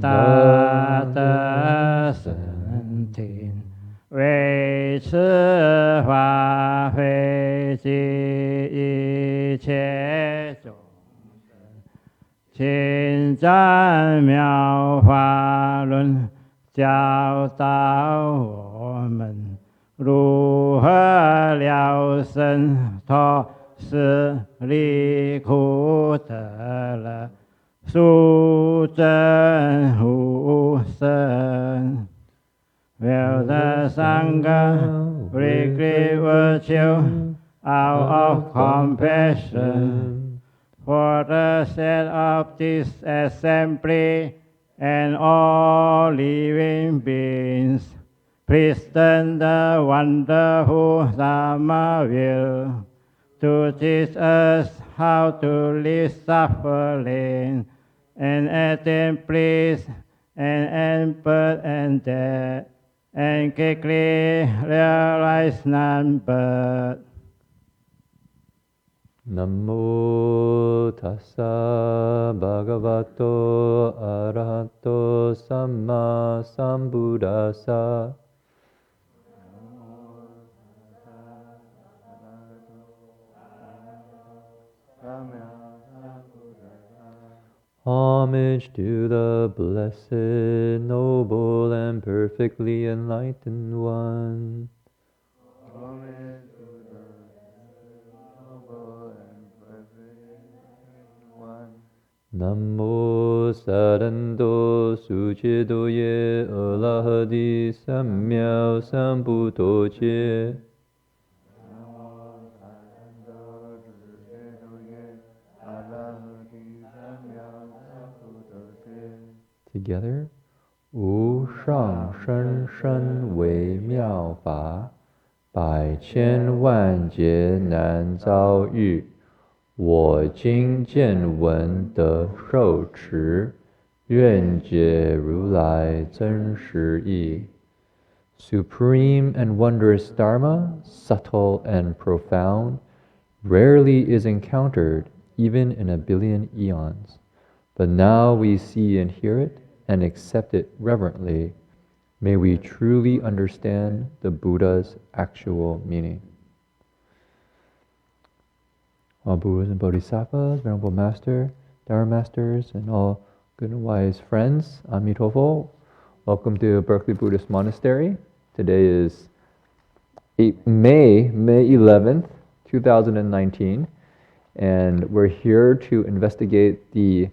大德圣听，为持法会及一切众生，请赞妙法论，教导我们如何了生脱死离苦得乐，殊真无生。Will the Sangha greatly virtue out of compassion for the sake of this assembly and all living beings, present the wonderful Dharma will to teach us how to live suffering and attain bliss and end birth and death, and quickly realize non-birth. Namo tassa bhagavato arahato samma sambuddhassa. Homage to the blessed, noble, and perfectly enlightened one. Homage to the noble and perfect one. Namo Sarando Suchidoye Alahadi Samyao Sambuddhoche. Together, 无上甚深微妙法，百千万劫难遭遇。我今见闻得受持，愿解如来真实义。Supreme and wondrous Dharma, subtle and profound, rarely is encountered even in a billion eons. But now we see and hear it and accept it reverently. May we truly understand the Buddha's actual meaning. All Buddhas and Bodhisattvas, Venerable Master, Dharma Masters, and all good and wise friends, Amitofo, welcome to Berkeley Buddhist Monastery. Today is May 11th, 2019, and we're here to investigate the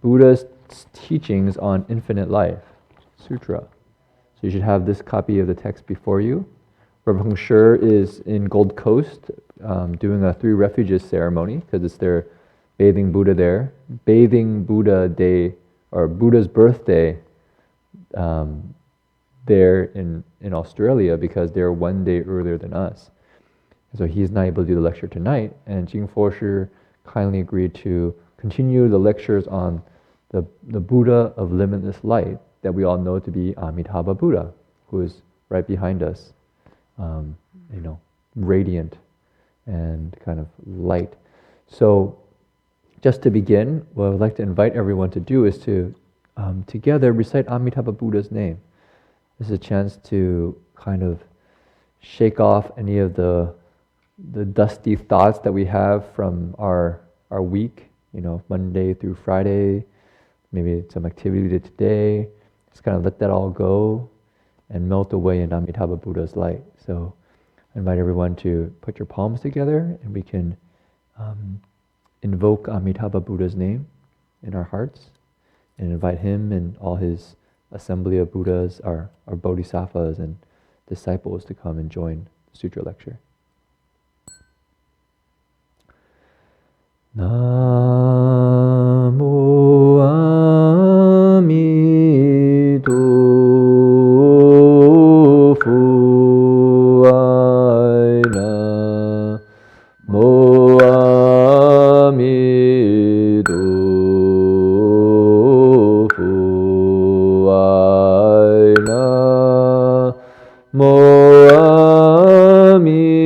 Buddha's teachings on infinite life, Sutra. So you should have this copy of the text before you. Rabbi Heng Sher is in Gold Coast doing a 3 refuges ceremony because it's their bathing Buddha there. Bathing Buddha Day, or Buddha's birthday there in Australia because they're 1 day earlier than us. So he's not able to do the lecture tonight, and Jing Fosher kindly agreed to continue the lectures on the Buddha of limitless light that we all know to be Amitabha Buddha, who is right behind us, radiant and kind of light. So just to begin, what I would like to invite everyone to do is to together recite Amitabha Buddha's name. This is a chance to kind of shake off any of the dusty thoughts that we have from our week, Monday through Friday, maybe some activity we did today. Just kind of let that all go and melt away in Amitabha Buddha's light. So I invite everyone to put your palms together and we can invoke Amitabha Buddha's name in our hearts and invite him and all his assembly of Buddhas, our bodhisattvas and disciples to come and join the Sutra lecture. Namo Amitabha Namo Amitabha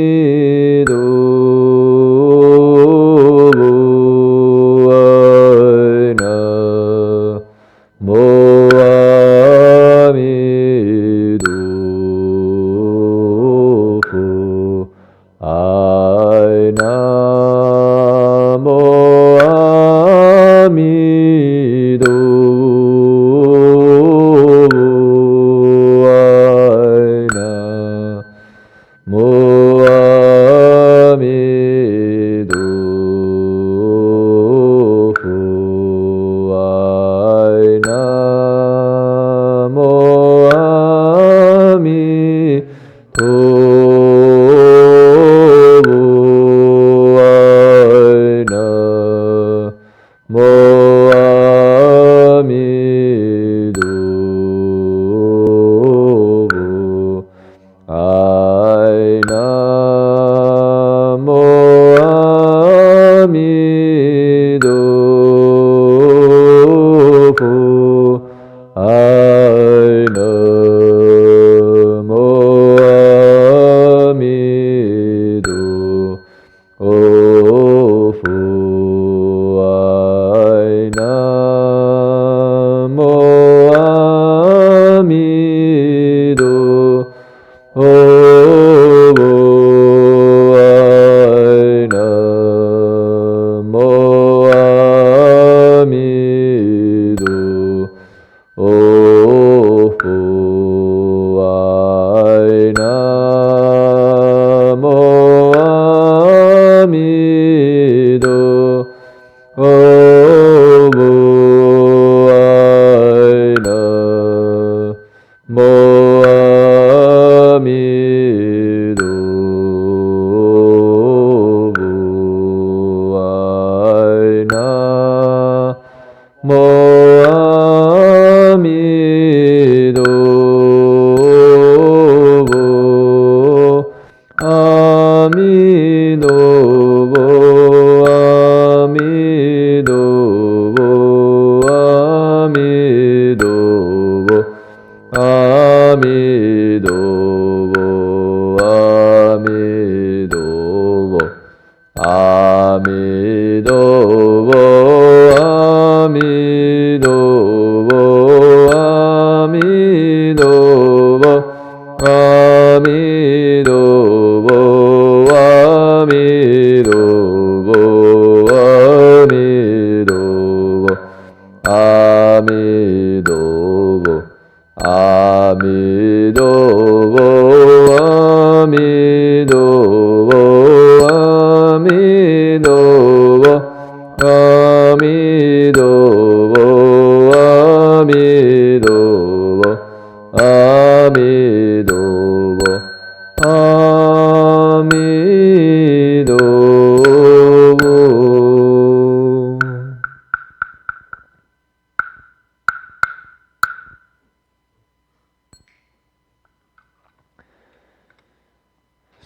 ai namo amido ai namo amido ai namo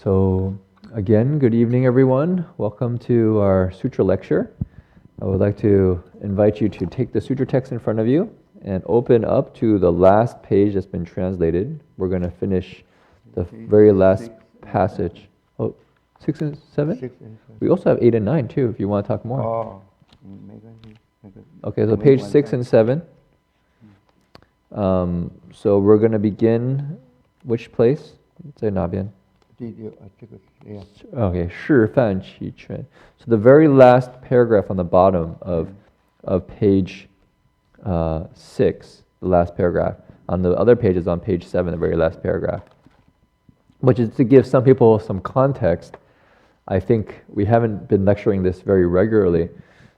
So, again, good evening, everyone. Welcome to our sutra lecture. I would like to invite you to take the sutra text in front of you and open up to the last page that's been translated. We're going to finish the very last passage. Oh, 6 and 7? 6 and 7. We also have 8 and 9 too, if you want to talk more. Oh, Okay, so page 6 and 7. So we're going to begin which place? 在哪边? Okay, 示范齐全. So the very last paragraph on the bottom of page 6, the last paragraph. On the other page is on page 7, the very last paragraph. Which is to give some people some context. I think we haven't been lecturing this very regularly.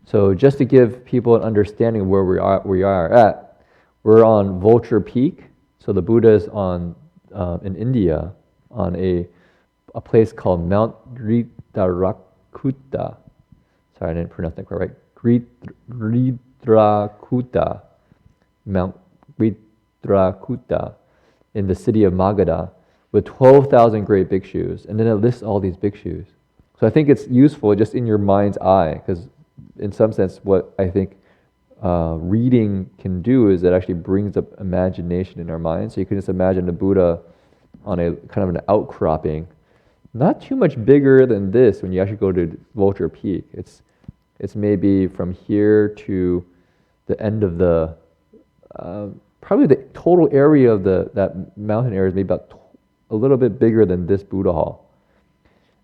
So just to give people an understanding of where we are at, we're on Vulture Peak. So the Buddha is on in India on a place called Mount Ridrakuta. Sorry, I didn't pronounce that correct. Ridrakuta, Mount Ridrakuta, in the city of Magadha, with 12,000 great bhikshus, and then it lists all these bhikshus. So I think it's useful just in your mind's eye, because in some sense, what I think reading can do is it actually brings up imagination in our minds. So you can just imagine the Buddha on a kind of an outcropping, not too much bigger than this when you actually go to Vulture Peak. It's maybe from here to the end of the, probably the total area of that mountain area is maybe about a little bit bigger than this Buddha hall.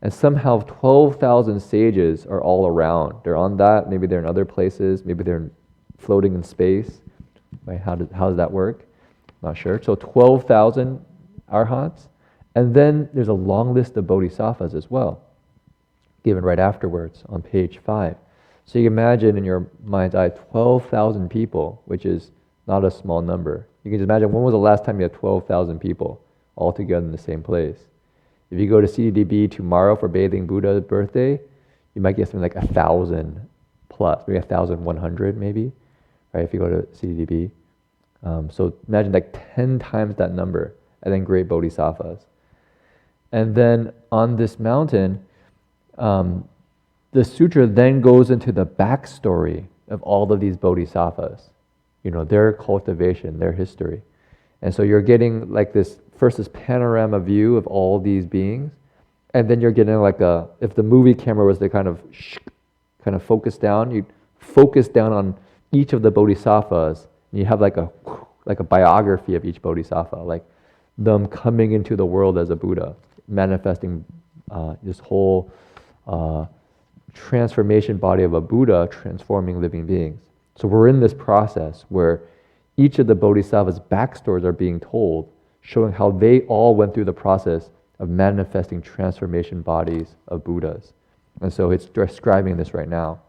And somehow 12,000 sages are all around. They're on that, maybe they're in other places, maybe they're floating in space. Right? How does that work? Not sure. So 12,000 arhats. And then there's a long list of bodhisattvas as well, given right afterwards on page 5. So you can imagine in your mind's eye 12,000 people, which is not a small number. You can just imagine, when was the last time you had 12,000 people all together in the same place? If you go to CDB tomorrow for bathing Buddha's birthday, you might get something like 1,000 plus, maybe 1,100 maybe, right? If you go to CDB. So imagine like 10 times that number, and then great bodhisattvas. And then on this mountain, the sutra then goes into the backstory of all of these bodhisattvas, their cultivation, their history. And so you're getting like this panorama view of all these beings, and then you're getting like if the movie camera was to kind of focus down, you focus down on each of the bodhisattvas, and you have like a biography of each bodhisattva, like them coming into the world as a Buddha, manifesting this whole transformation body of a Buddha transforming living beings. So we're in this process where each of the bodhisattvas' backstories are being told, showing how they all went through the process of manifesting transformation bodies of Buddhas. And so it's describing this right now.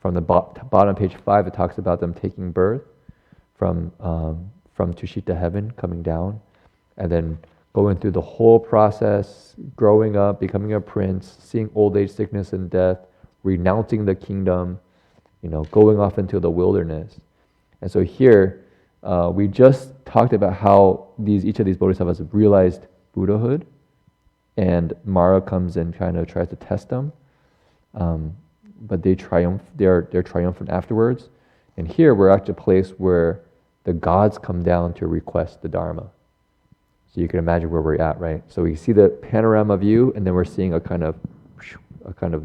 From the bottom page 5, it talks about them taking birth from Tushita heaven, coming down, and then going through the whole process, growing up, becoming a prince, seeing old age, sickness, and death, renouncing the kingdom, going off into the wilderness. And so here, we just talked about how each of these bodhisattvas have realized Buddhahood, and Mara comes and kind of tries to test them, but they triumph. They're triumphant afterwards. And here we're at a place where the gods come down to request the Dharma. So you can imagine where we're at, right? So we see the panorama view, and then we're seeing a kind of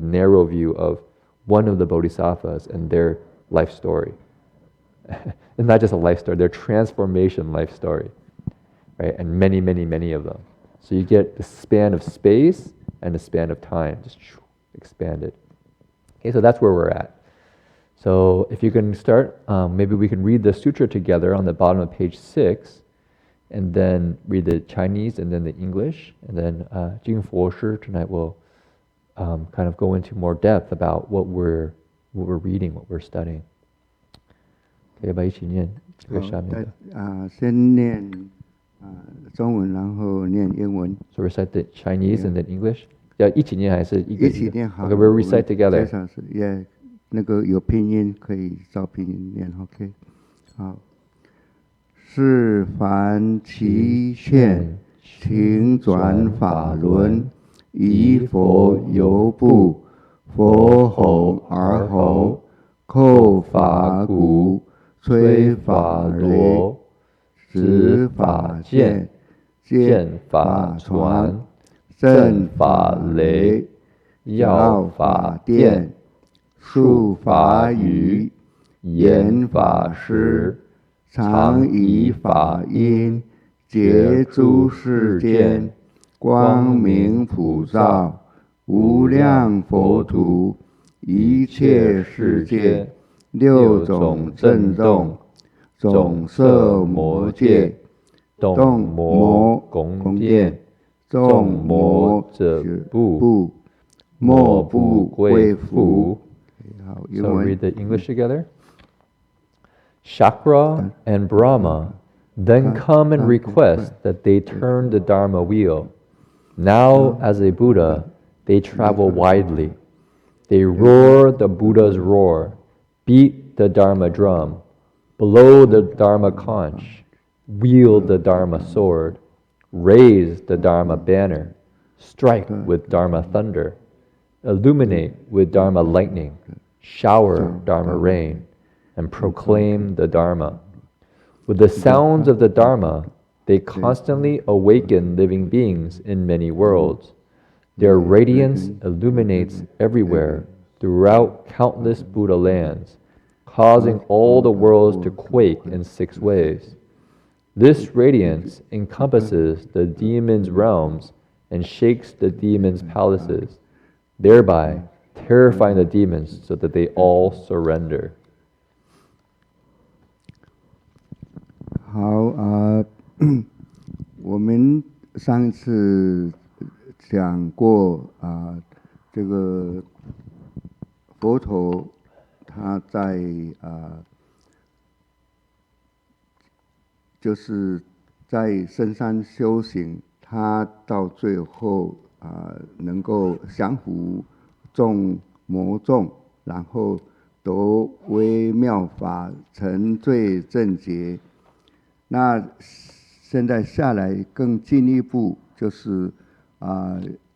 narrow view of one of the bodhisattvas and their life story. It's not just a life story, their transformation life story, right? And many, many, many of them. So you get the span of space and the span of time, just expanded. Okay, so that's where we're at. So if you can start, maybe we can read the sutra together on the bottom of page 6, and then read the Chinese and then the English, and then Jing Fo Shi tonight will kind of go into more depth about what we're reading, what we're studying. 可以吧？一起念这个下面的。先念中文，然后念英文。So recite the Chinese and then English. 要一起念还是一个？一起念好。Okay, we'll recite together. 那个有拼音可以照拼音念。OK， 好。是凡其现，请转法轮，以佛犹不，佛吼而吼，叩法鼓。吹法螺，指法剑，剑法传，阵法雷，药法电，术法语，言法师，常以法音，解诸世间，光明普照，无量佛土，一切世界。六种震动，总摄魔界，动魔宫殿，众魔者不，莫不归服。So read the English together. Shakra and Brahma then come and request that they turn the Dharma wheel. Now, as a Buddha, they travel widely. They roar the Buddha's roar. Beat the Dharma drum, blow the Dharma conch, wield the Dharma sword, raise the Dharma banner, strike with Dharma thunder, illuminate with Dharma lightning, shower Dharma rain, and proclaim the Dharma. With the sounds of the Dharma, they constantly awaken living beings in many worlds. Their radiance illuminates everywhere, throughout countless Buddha lands, causing all the worlds to quake in 6 ways. This radiance encompasses the demons' realms and shakes the demons' palaces, thereby terrifying the demons so that they all surrender. 好我们上一次讲过这个佛陀他在就是在深山修行，他到最后能够降伏众魔众，然后得微妙法，成最正觉。那现在下来更进一步，就是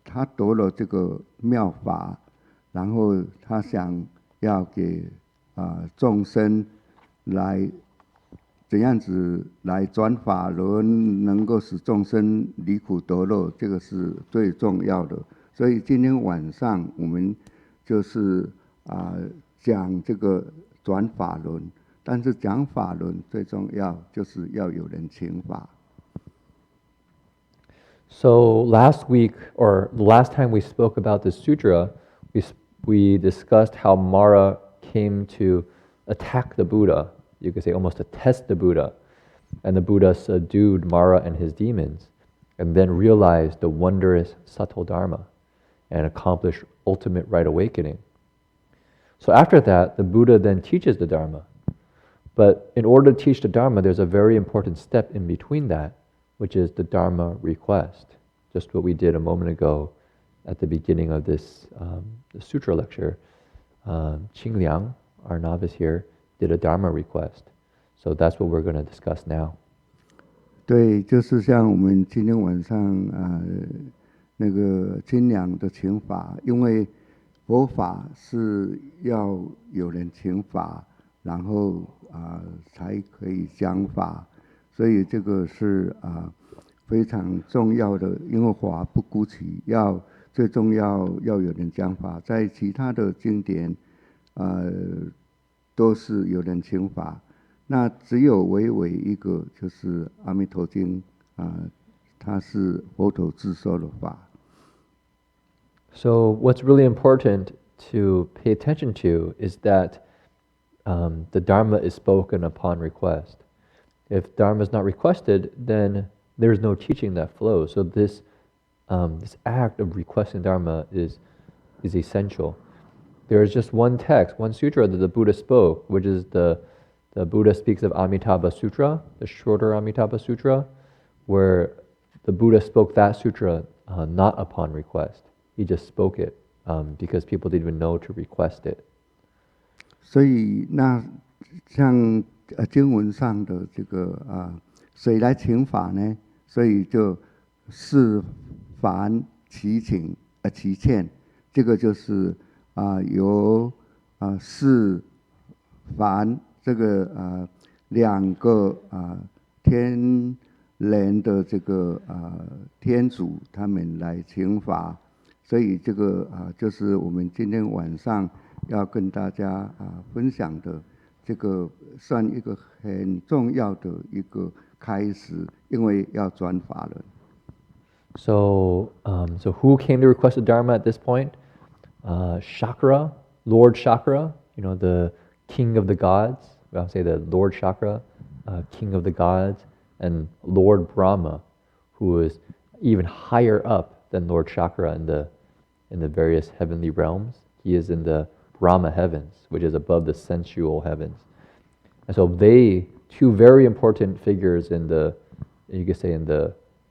他得了这个妙法，然后他想要给众生来怎样子来转法轮，能够使众生离苦得乐，这个是最重要的。所以今天晚上我们就是讲这个转法轮，但是讲法轮最重要就是要有人请法。So last week, or the last time we spoke about this sutra, we discussed how Mara came to attack the Buddha. You could say almost to test the Buddha. And the Buddha subdued Mara and his demons, and then realized the wondrous subtle Dharma and accomplished ultimate right awakening. So after that, the Buddha then teaches the Dharma. But in order to teach the Dharma, there's a very important step in between that, which is the Dharma request. Just what we did a moment ago at the beginning of this the sutra lecture. Qing Liang, our novice here, did a Dharma request. So that's what we're going to discuss now. 对，就是像我们今天晚上那个清凉的请法，因为佛法是要有人请法，然后才可以讲法，所以这个是非常重要的。因为法不孤起，最重要要有人讲法，在其他的经典都是有人请法，那只有唯一个就是《阿弥陀经》它是佛陀自受的法。So what's really important to pay attention to is that the Dharma is spoken upon request. If Dharma is not requested, then there's no teaching that flows. So this act of requesting Dharma is essential. There is just one text, one sutra that the Buddha spoke, which is the Buddha speaks of Avatamsaka Sutra, the shorter Avatamsaka Sutra, where the Buddha spoke that sutra not upon request. He just spoke it because people didn't even know to request it. 所以那像经文上的这个谁来请法呢？所以就是凡其请其欠，这个就是由是凡这个两个天人的这个天主他们来请法，所以这个就是我们今天晚上要跟大家分享的，这个算一个很重要的一个开始，因为要转法轮。So who came to request the Dharma at this point? Chakra, Lord Chakra, the king of the gods. I'll say the Lord Chakra, king of the gods, and Lord Brahma, who is even higher up than Lord Chakra in the various heavenly realms. He is in the Brahma heavens, which is above the sensual heavens. And so they, two very important figures in the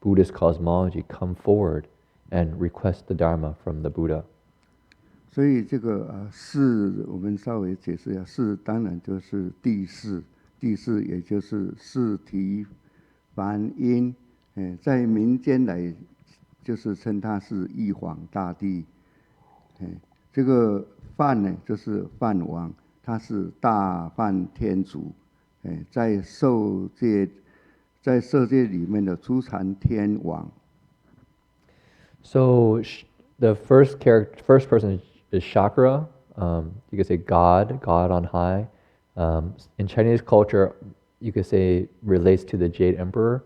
Buddhist cosmology, come forward and request the Dharma from the Buddha. 所以这个事我们稍微解释一下，事当然就是地势，地势也就是事提梵音，在民间来就是称它是玉皇大帝，这个梵呢就是梵王，他是大梵天主，在受戒里面的初禅天王。So the first person is Chakra. You could say God on high. In Chinese culture, you could say relates to the Jade Emperor,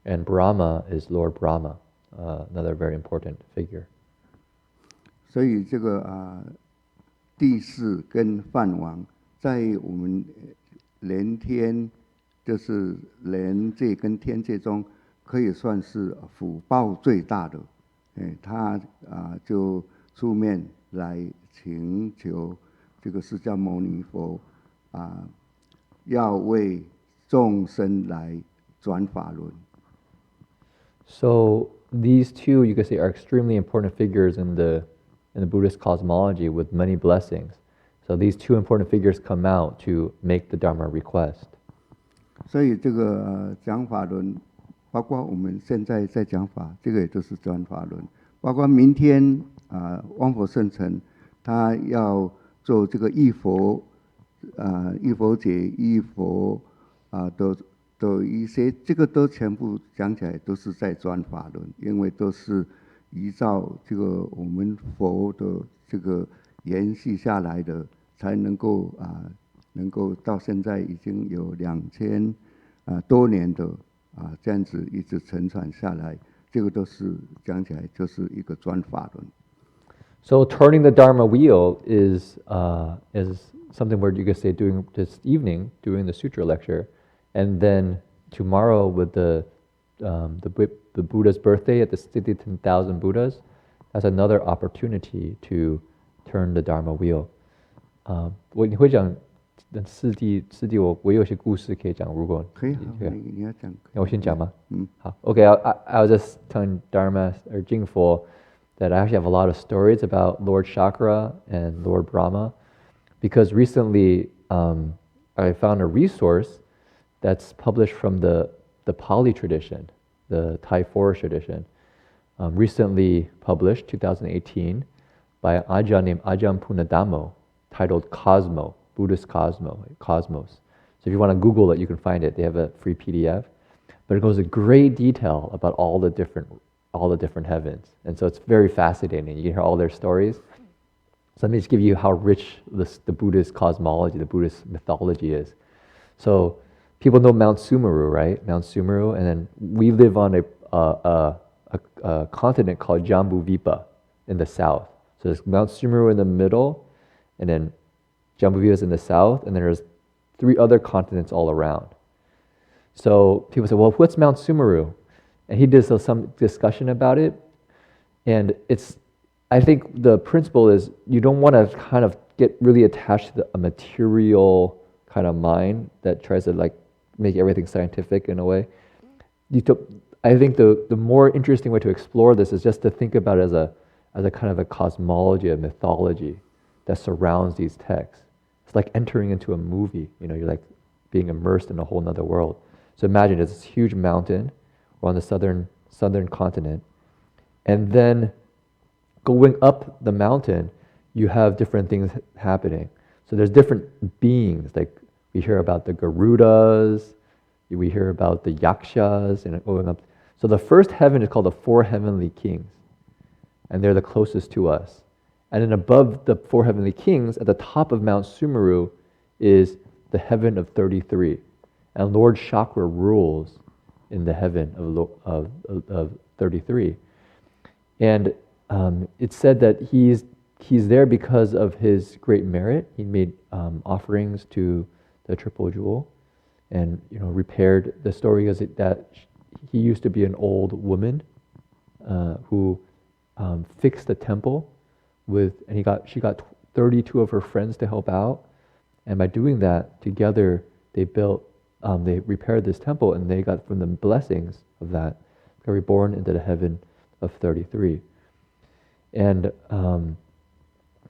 and Brahma is Lord Brahma, another very important figure. 所以这个地势跟梵王在我们人天，就是人界跟天界中，可以算是福报最大的。他就出面来请求这个释迦牟尼佛要为众生来转法轮。So these two, you could say, are extremely important figures in the Buddhist cosmology with many blessings. So these two important figures come out to make the Dharma request. 所以这个讲法轮，包括我们现在在讲法，这个也就是转法轮。包括明天汪佛圣城，他要做这个忆佛节、忆佛的一些，这个都全部讲起来都是在转法轮，因为都是依照这个我们佛的这个延续下来的，才能够到现在已经有2000多年的这样子一直承传下来，这个都是讲起来就是一个转法轮。So turning the Dharma wheel is something where you could say doing this evening, doing the sutra lecture, and then tomorrow with the Buddha's birthday at the 10,000 Buddhas, that's another opportunity to turn the Dharma wheel. 你会讲四谛，我有些故事可以讲，如果可以，你要讲，我先讲吗？好 ，OK， I was just telling Dharma or Jingfo that I actually have a lot of stories about Lord Chakra and Lord Brahma, because recently I found a resource that's published from the Pali tradition, the Thai forest tradition, recently published, 2018, by an Ajahn named Ajahn Punadamo, titled Cosmo, Buddhist Cosmos. So if you want to Google it, you can find it. They have a free PDF, but it goes into great detail about all the different heavens, and so it's very fascinating. You can hear all their stories. So let me just give you how rich the Buddhist cosmology, the Buddhist mythology is. So people know Mount Sumeru, right? Mount Sumeru, and then we live on a continent called Jambuvipa in the south. So there's Mount Sumeru in the middle, and then Jambuvipa is in the south, and then there's 3 other continents all around. So people say, well, what's Mount Sumeru? And he did some discussion about it, and I think the principle is you don't want to kind of get really attached to a material kind of mind that tries to like make everything scientific in a way. I think the more interesting way to explore this is just to think about it as a kind of a cosmology, a mythology that surrounds these texts. It's like entering into a movie. You're like being immersed in a whole other world. So imagine there's this huge mountain. We're on the southern continent, and then going up the mountain, you have different things happening. So there's different beings, like we hear about the Garudas, we hear about the Yakshas, and going up. So the first heaven is called the 4 heavenly kings, and they're the closest to us. And then above the 4 heavenly kings, at the top of Mount Sumeru, is the heaven of 33, and Lord Chakra rules in the heaven of 33. And it's said that he's there because of his great merit. He made offerings to the Triple Jewel, and repaired. The story is that he used to be an old woman who fixed the temple and she got 32 of her friends to help out, and by doing that together, they repaired this temple, and they got from the blessings of that, got reborn into the heaven of 33. And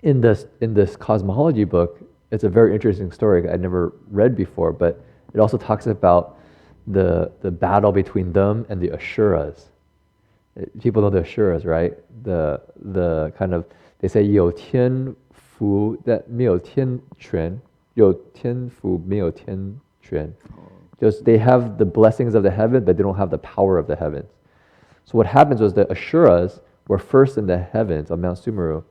in this cosmology book, it's a very interesting story I'd never read before, but it also talks about the battle between them and the Asuras. People know the Asuras, right? The kind of, they say 有天福 that 没有天权，有天福没有天权. Just they have the blessings of the heaven, but they don't have the power of the heavens. So what happens was the Asuras were first in the heavens on Mount Sumeru,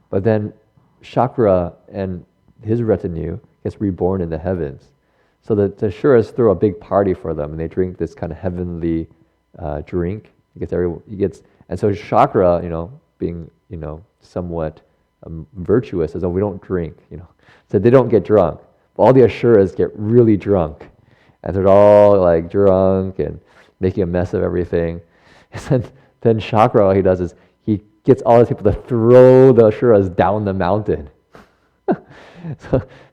but then Chakra and his retinue gets reborn in the heavens. So the Asuras throw a big party for them, and they drink this kind of heavenly drink. And so Chakra, being somewhat virtuous, as though we don't drink, So they don't get drunk. But all the Asuras get really drunk. And they're all like drunk and making a mess of everything. And then Shakra, all he does is he gets all the people to throw the Asuras down the mountain.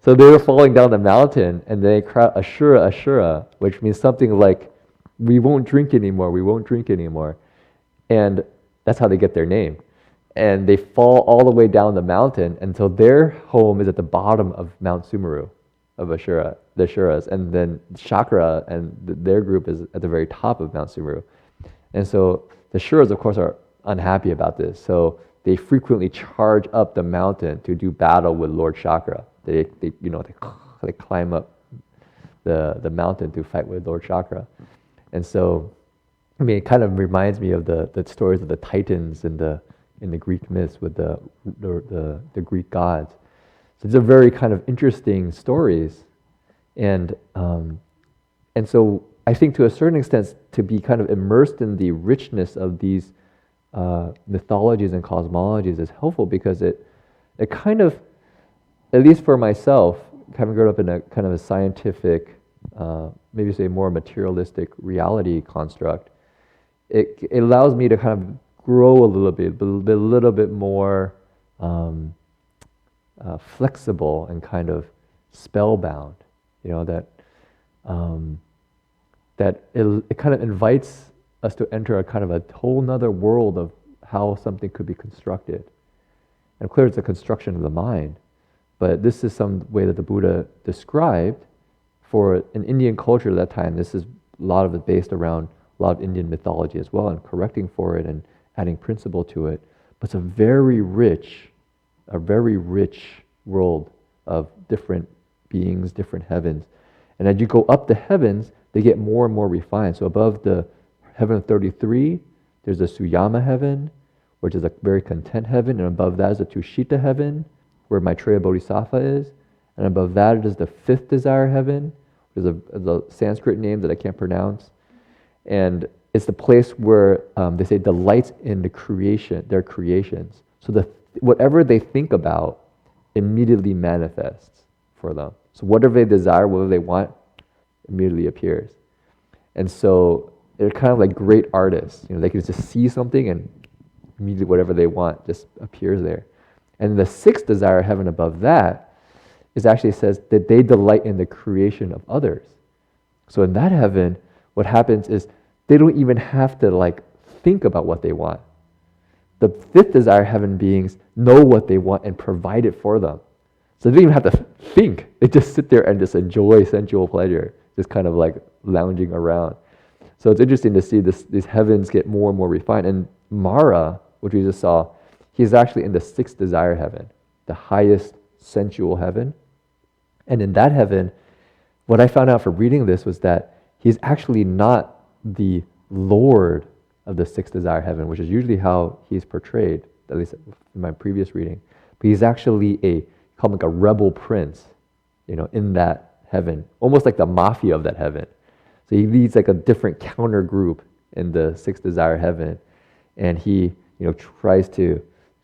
So they were falling down the mountain, and they cry Ashura, Ashura, which means something like, we won't drink anymore, we won't drink anymore. And that's how they get their name. And they fall all the way down the mountain until their home is at the bottom of Mount Sumeru, of the Ashuras. And then Shakra and their group is at the very top of Mount Sumeru. And so the Ashuras, of course, are unhappy about this. So they frequently charge up the mountain to do battle with Lord Shakra. They climb up the mountain to fight with Lord Shakra. And so, it kind of reminds me of the stories of the Titans in the Greek myths with the Greek gods. So these are very kind of interesting stories, and so I think to a certain extent to be kind of immersed in the richness of these mythologies and cosmologies is helpful, because it kind of, at least for myself, having grown up in a kind of a scientific, maybe say more materialistic reality construct, it allows me to kind of grow a little bit more flexible and kind of spellbound. That it kind of invites us to enter a kind of a whole nother world of how something could be constructed. And clearly it's a construction of the mind, but this is some way that the Buddha described for an Indian culture at that time. This is a lot of it based around a lot of Indian mythology as well, and correcting for it and adding principle to it. But it's a very rich world of different beings, different heavens. And as you go up the heavens, they get more and more refined. So above the heaven of 33, there's a Suyama heaven, which is a very content heaven, and above that is a Tushita heaven, where Maitreya Bodhisattva is, and above that is the fifth desire heaven, which is a Sanskrit name that I can't pronounce, and it's the place where they say delights in their creations. So whatever they think about immediately manifests for them. So whatever they desire, whatever they want, immediately appears. And so they're kind of like great artists. They can just see something and immediately whatever they want just appears there. And the sixth desire heaven above that is actually says that they delight in the creation of others. So in that heaven, what happens is they don't even have to think about what they want. The fifth desire heaven beings know what they want and provide it for them. So they don't even have to think. They just sit there and just enjoy sensual pleasure, just kind of like lounging around. So it's interesting to see these heavens get more and more refined. And Mara, which we just saw, he's actually in the sixth desire heaven, the highest sensual heaven. And in that heaven, what I found out from reading this was that he's actually not the Lord of the sixth desire heaven, which is usually how he's portrayed, at least in my previous reading. But he's actually called like a rebel prince, in that heaven, almost like the mafia of that heaven. So he leads like a different counter group in the sixth desire heaven, and he, tries to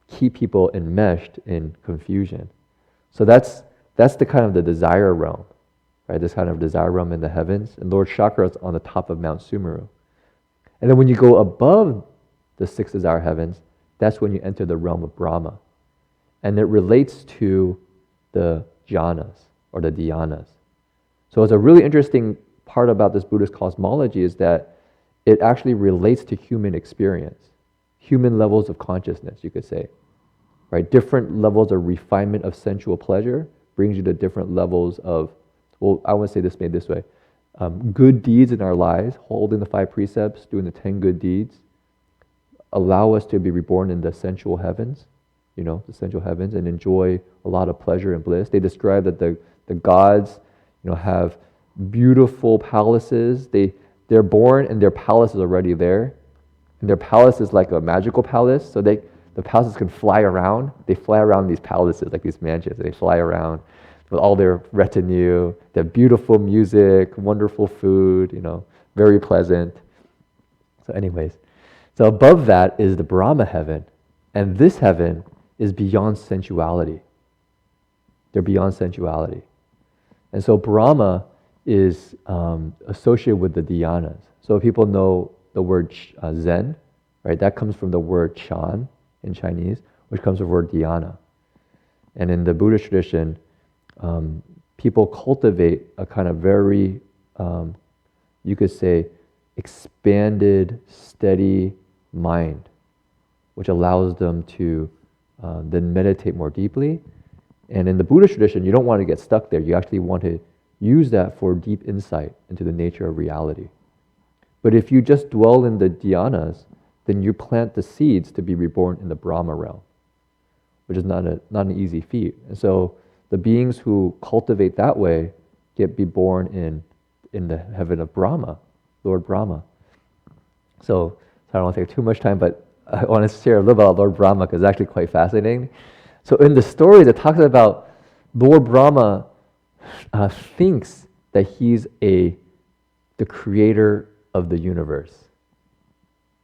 keep people enmeshed in confusion. So that's the kind of the desire realm, right? This kind of desire realm in the heavens, and Lord Shakra is on the top of Mount Sumeru. And then when you go above the sixth desire heavens, that's when you enter the realm of Brahma. And it relates to the jhanas or the dhyanas. So it's a really interesting part about this Buddhist cosmology is that it actually relates to human experience, human levels of consciousness, you could say. Right? Different levels of refinement of sensual pleasure brings you to different levels of, I want to say this made this way. Good deeds in our lives, holding the 5 precepts, doing the 10 good deeds, allow us to be reborn in the sensual heavens, the sensual heavens, and enjoy a lot of pleasure and bliss. They describe that the gods, have beautiful palaces. They're born and their palace is already there. And their palace is like a magical palace, so the palaces can fly around. They fly around these palaces, like these mansions. They fly around with all their retinue. They have beautiful music, wonderful food, very pleasant. So anyways, so above that is the Brahma heaven. And this heaven is beyond sensuality. They're beyond sensuality. And so Brahma is associated with the dhyanas. So people know the word Zen, right? That comes from the word Chan in Chinese, which comes from the word dhyana. And in the Buddhist tradition, people cultivate a kind of very, you could say, expanded, steady mind, which allows them to then meditate more deeply. And in the Buddhist tradition, you don't want to get stuck there. You actually want to use that for deep insight into the nature of reality. But if you just dwell in the dhyanas, then you plant the seeds to be reborn in the Brahma realm, which is not an easy feat. And so the beings who cultivate that way be born in the heaven of Brahma, Lord Brahma. So I don't want to take too much time, but I want to share a little about Lord Brahma because it's actually quite fascinating. So in the stories, it talks about Lord Brahma thinks that he's the creator of the universe.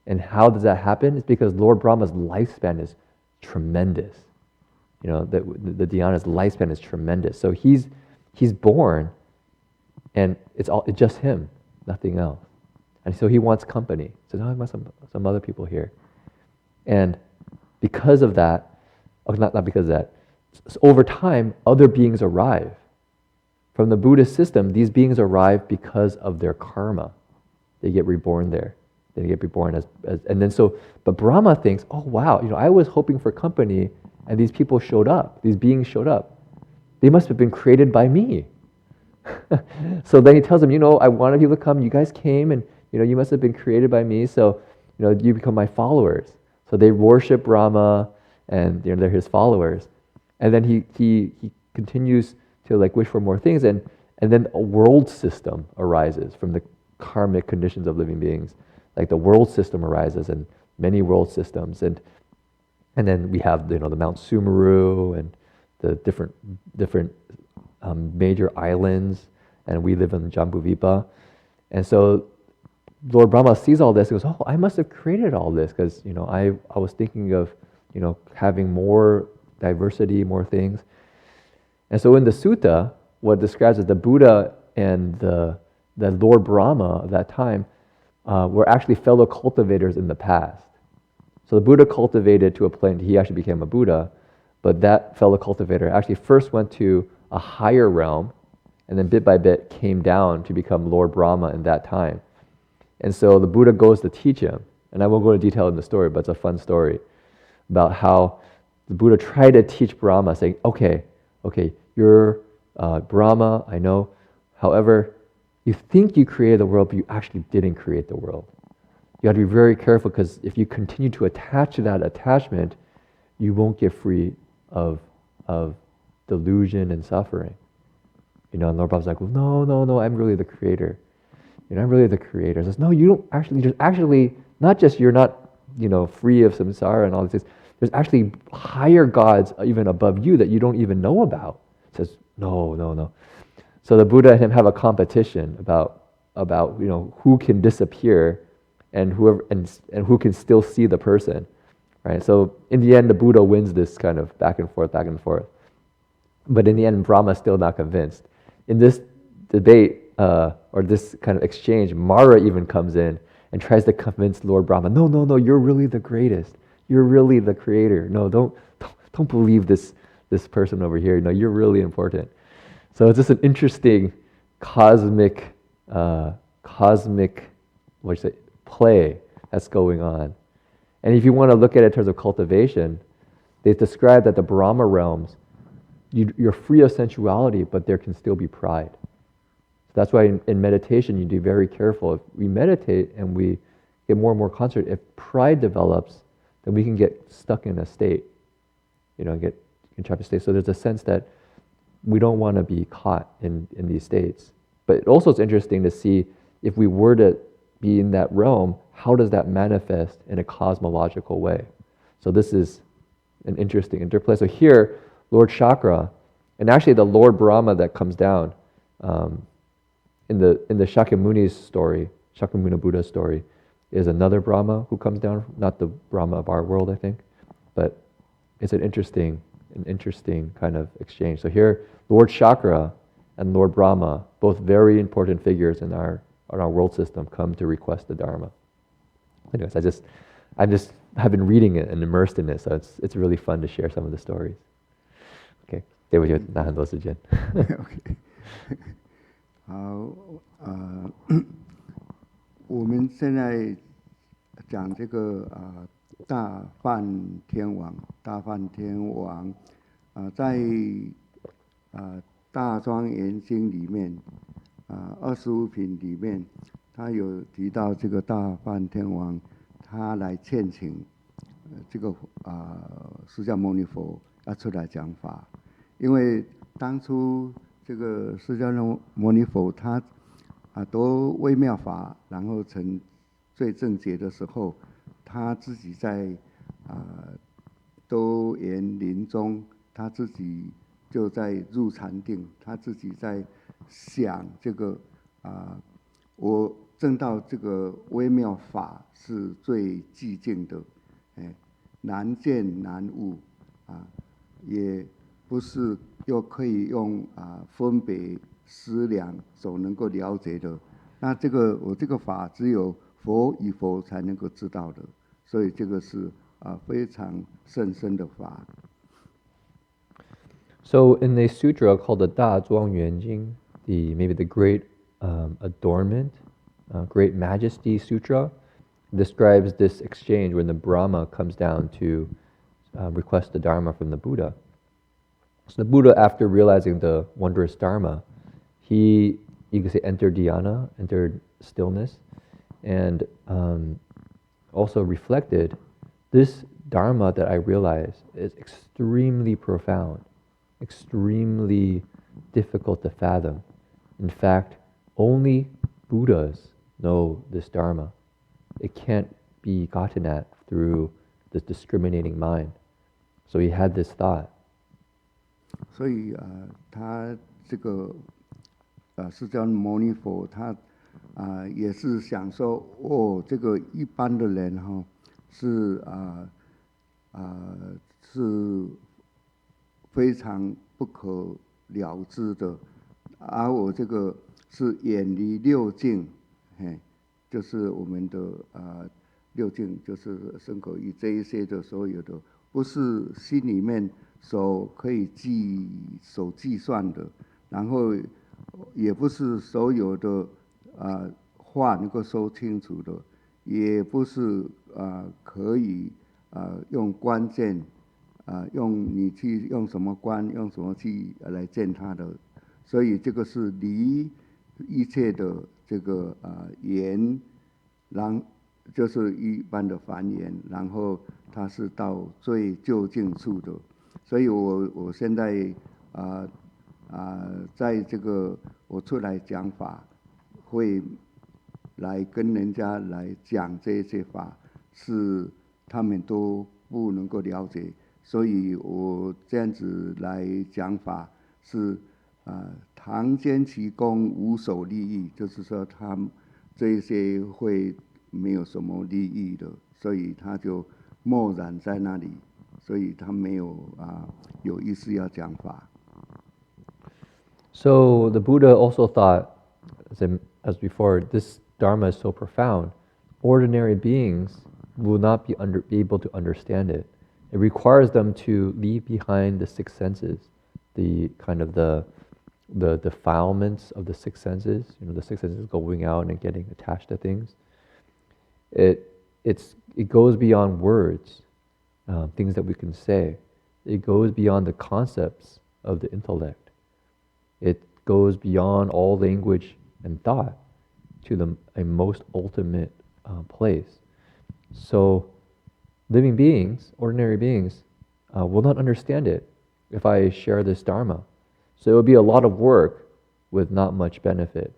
And how does that happen? It's because Lord Brahma's lifespan is tremendous. You know, the dhyana's lifespan is tremendous. So he's born, and it's just him, nothing else. And so he wants company. So now I want some other people here. And because of that, not because of that, over time, other beings arrive. From the Buddhist system, these beings arrive because of their karma. They get reborn there. They get reborn but Brahma thinks, oh wow, I was hoping for company and these people showed up, these beings showed up. They must have been created by me. So then he tells them, I wanted people to come, you guys came and you must have been created by me, so you become my followers. So they worship Brahma and they're his followers. And then he continues to wish for more things, and then a world system arises from the karmic conditions of living beings. Like the world system arises and many world systems, and then we have the Mount Sumeru and the different major islands, and we live in Jambudvipa. And so Lord Brahma sees all this and goes, oh, I must have created all this because I was thinking of having more diversity, more things. And so in the sutta, what it describes is the Buddha and the Lord Brahma of that time were actually fellow cultivators in the past. So the Buddha cultivated to a point, he actually became a Buddha, but that fellow cultivator actually first went to a higher realm and then bit by bit came down to become Lord Brahma in that time. And so the Buddha goes to teach him, and I won't go into detail in the story, but it's a fun story about how the Buddha tried to teach Brahma, saying, okay, you're Brahma, I know, however, you think you created the world, but you actually didn't create the world. You have to be very careful because if you continue to attach to that attachment, you won't get free of delusion and suffering. And Lord Brahma's like, well, no, I'm really the creator. I'm really the creator. He says, no, you don't actually, there's actually, not just you're not, free of samsara and all these things, there's actually higher gods even above you that you don't even know about. He says, no. So the Buddha and him have a competition about who can disappear and who can still see the person, right? So in the end, the Buddha wins this kind of back and forth. But in the end, Brahma is still not convinced. In this debate or this kind of exchange, Mara even comes in and tries to convince Lord Brahma, no, you're really the greatest. You're really the creator. No, don't believe this person over here. No, you're really important. So it's just an interesting cosmic play that's going on. And if you want to look at it in terms of cultivation, they've described that the Brahma realms, you're free of sensuality, but there can still be pride. So that's why in meditation, you do very careful. If we meditate and we get more and more concentrated, if pride develops, then we can get stuck in a state, get in trapped state. So there's a sense that we don't want to be caught in these states. But also it's interesting to see if we were to be in that realm, how does that manifest in a cosmological way? So this is an interesting interplay. So here, Lord Chakra, and actually the Lord Brahma that comes down in the Shakyamuni's story, Shakyamuni Buddha's story, is another Brahma who comes down, not the Brahma of our world, I think. but it's an interesting kind of exchange. So here, Lord Chakra and Lord Brahma, both very important figures in our world system, come to request the Dharma. Anyways, I've been reading it and immersed in it, so it's really fun to share some of the stories. Okay, 对不起，拿很多时间。OK， 好，我们现在讲这个大梵天王，在大庄严经里面，25品里面，他有提到这个大梵天王，他来劝请这个释迦牟尼佛要出来讲法，因为当初这个释迦牟尼佛他得微妙法，然后成最正解的时候，他自己在多言林中，他自己就在入禅定，他自己在想这个我证到这个微妙法是最寂静的，难见难悟也不是又可以用分别思量所能够了解的。那我这个法只有佛与佛才能够知道的，所以这个是非常甚深的法。So in the sutra called the 大庄严经, maybe the great adornment, great majesty sutra, describes this exchange when the Brahma comes down to request the Dharma from the Buddha. So the Buddha, after realizing the wondrous Dharma, he, you could say, entered dhyana, entered stillness, and also reflected, this Dharma that I realize is extremely profound, extremely difficult to fathom. In fact, only Buddhas know this Dharma. It can't be gotten at through this discriminating mind. So he had this thought. 所以他这个释迦牟尼佛他也是想说，这个一般的人是是非常不可了知的，而我这个是远离六境，就是我们的六境，就是身口意这一些的所有的，不是心里面所可以计算的，然后也不是所有的话能够说清楚的，也不是可以用关键你去用什么观，用什么去来见他的，所以这个是离一切的这个言，就是一般的梵言，然后它是到最究竟处的，所以我现在在这个我出来讲法，会来跟人家来讲这些法，是他们都不能够了解，所以我这样子来讲法是堂间其功无所利益，就是说他这些会没有什么利益的，所以他就默然在那里，所以他没有有意思要讲法。So the Buddha also thought, as before, this Dharma is so profound, ordinary beings will not be able to understand it. It requires them to leave behind the six senses, the kind of the defilements of the six senses, the six senses going out and getting attached to things. It goes beyond words, things that we can say. It goes beyond the concepts of the intellect. It goes beyond all language and thought to a most ultimate place. So living beings, ordinary beings, will not understand it if I share this Dharma. So it would be a lot of work with not much benefit.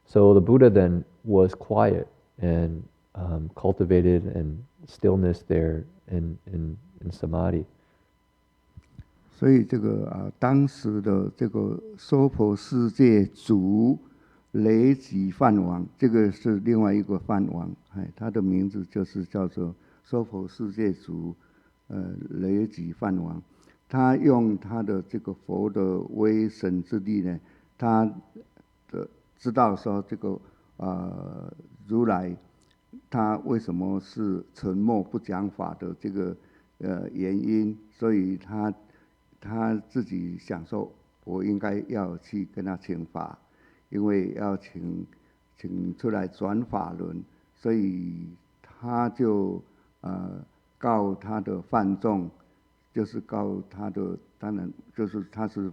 So the Buddha then was quiet and cultivated and stillness there in samadhi. 所以这个当时的这个娑婆世界主雷吉梵王，这个是另外一个梵王，他的名字就是叫做娑婆世界主雷击梵王，他用他的这个佛的威神之力呢，他知道说这个如来他为什么是沉默不讲法的这个原因，所以他自己想说，我应该要去跟他请法，因为要请出来转法轮，所以他就告他的梵众，就是告他的，当然就是他是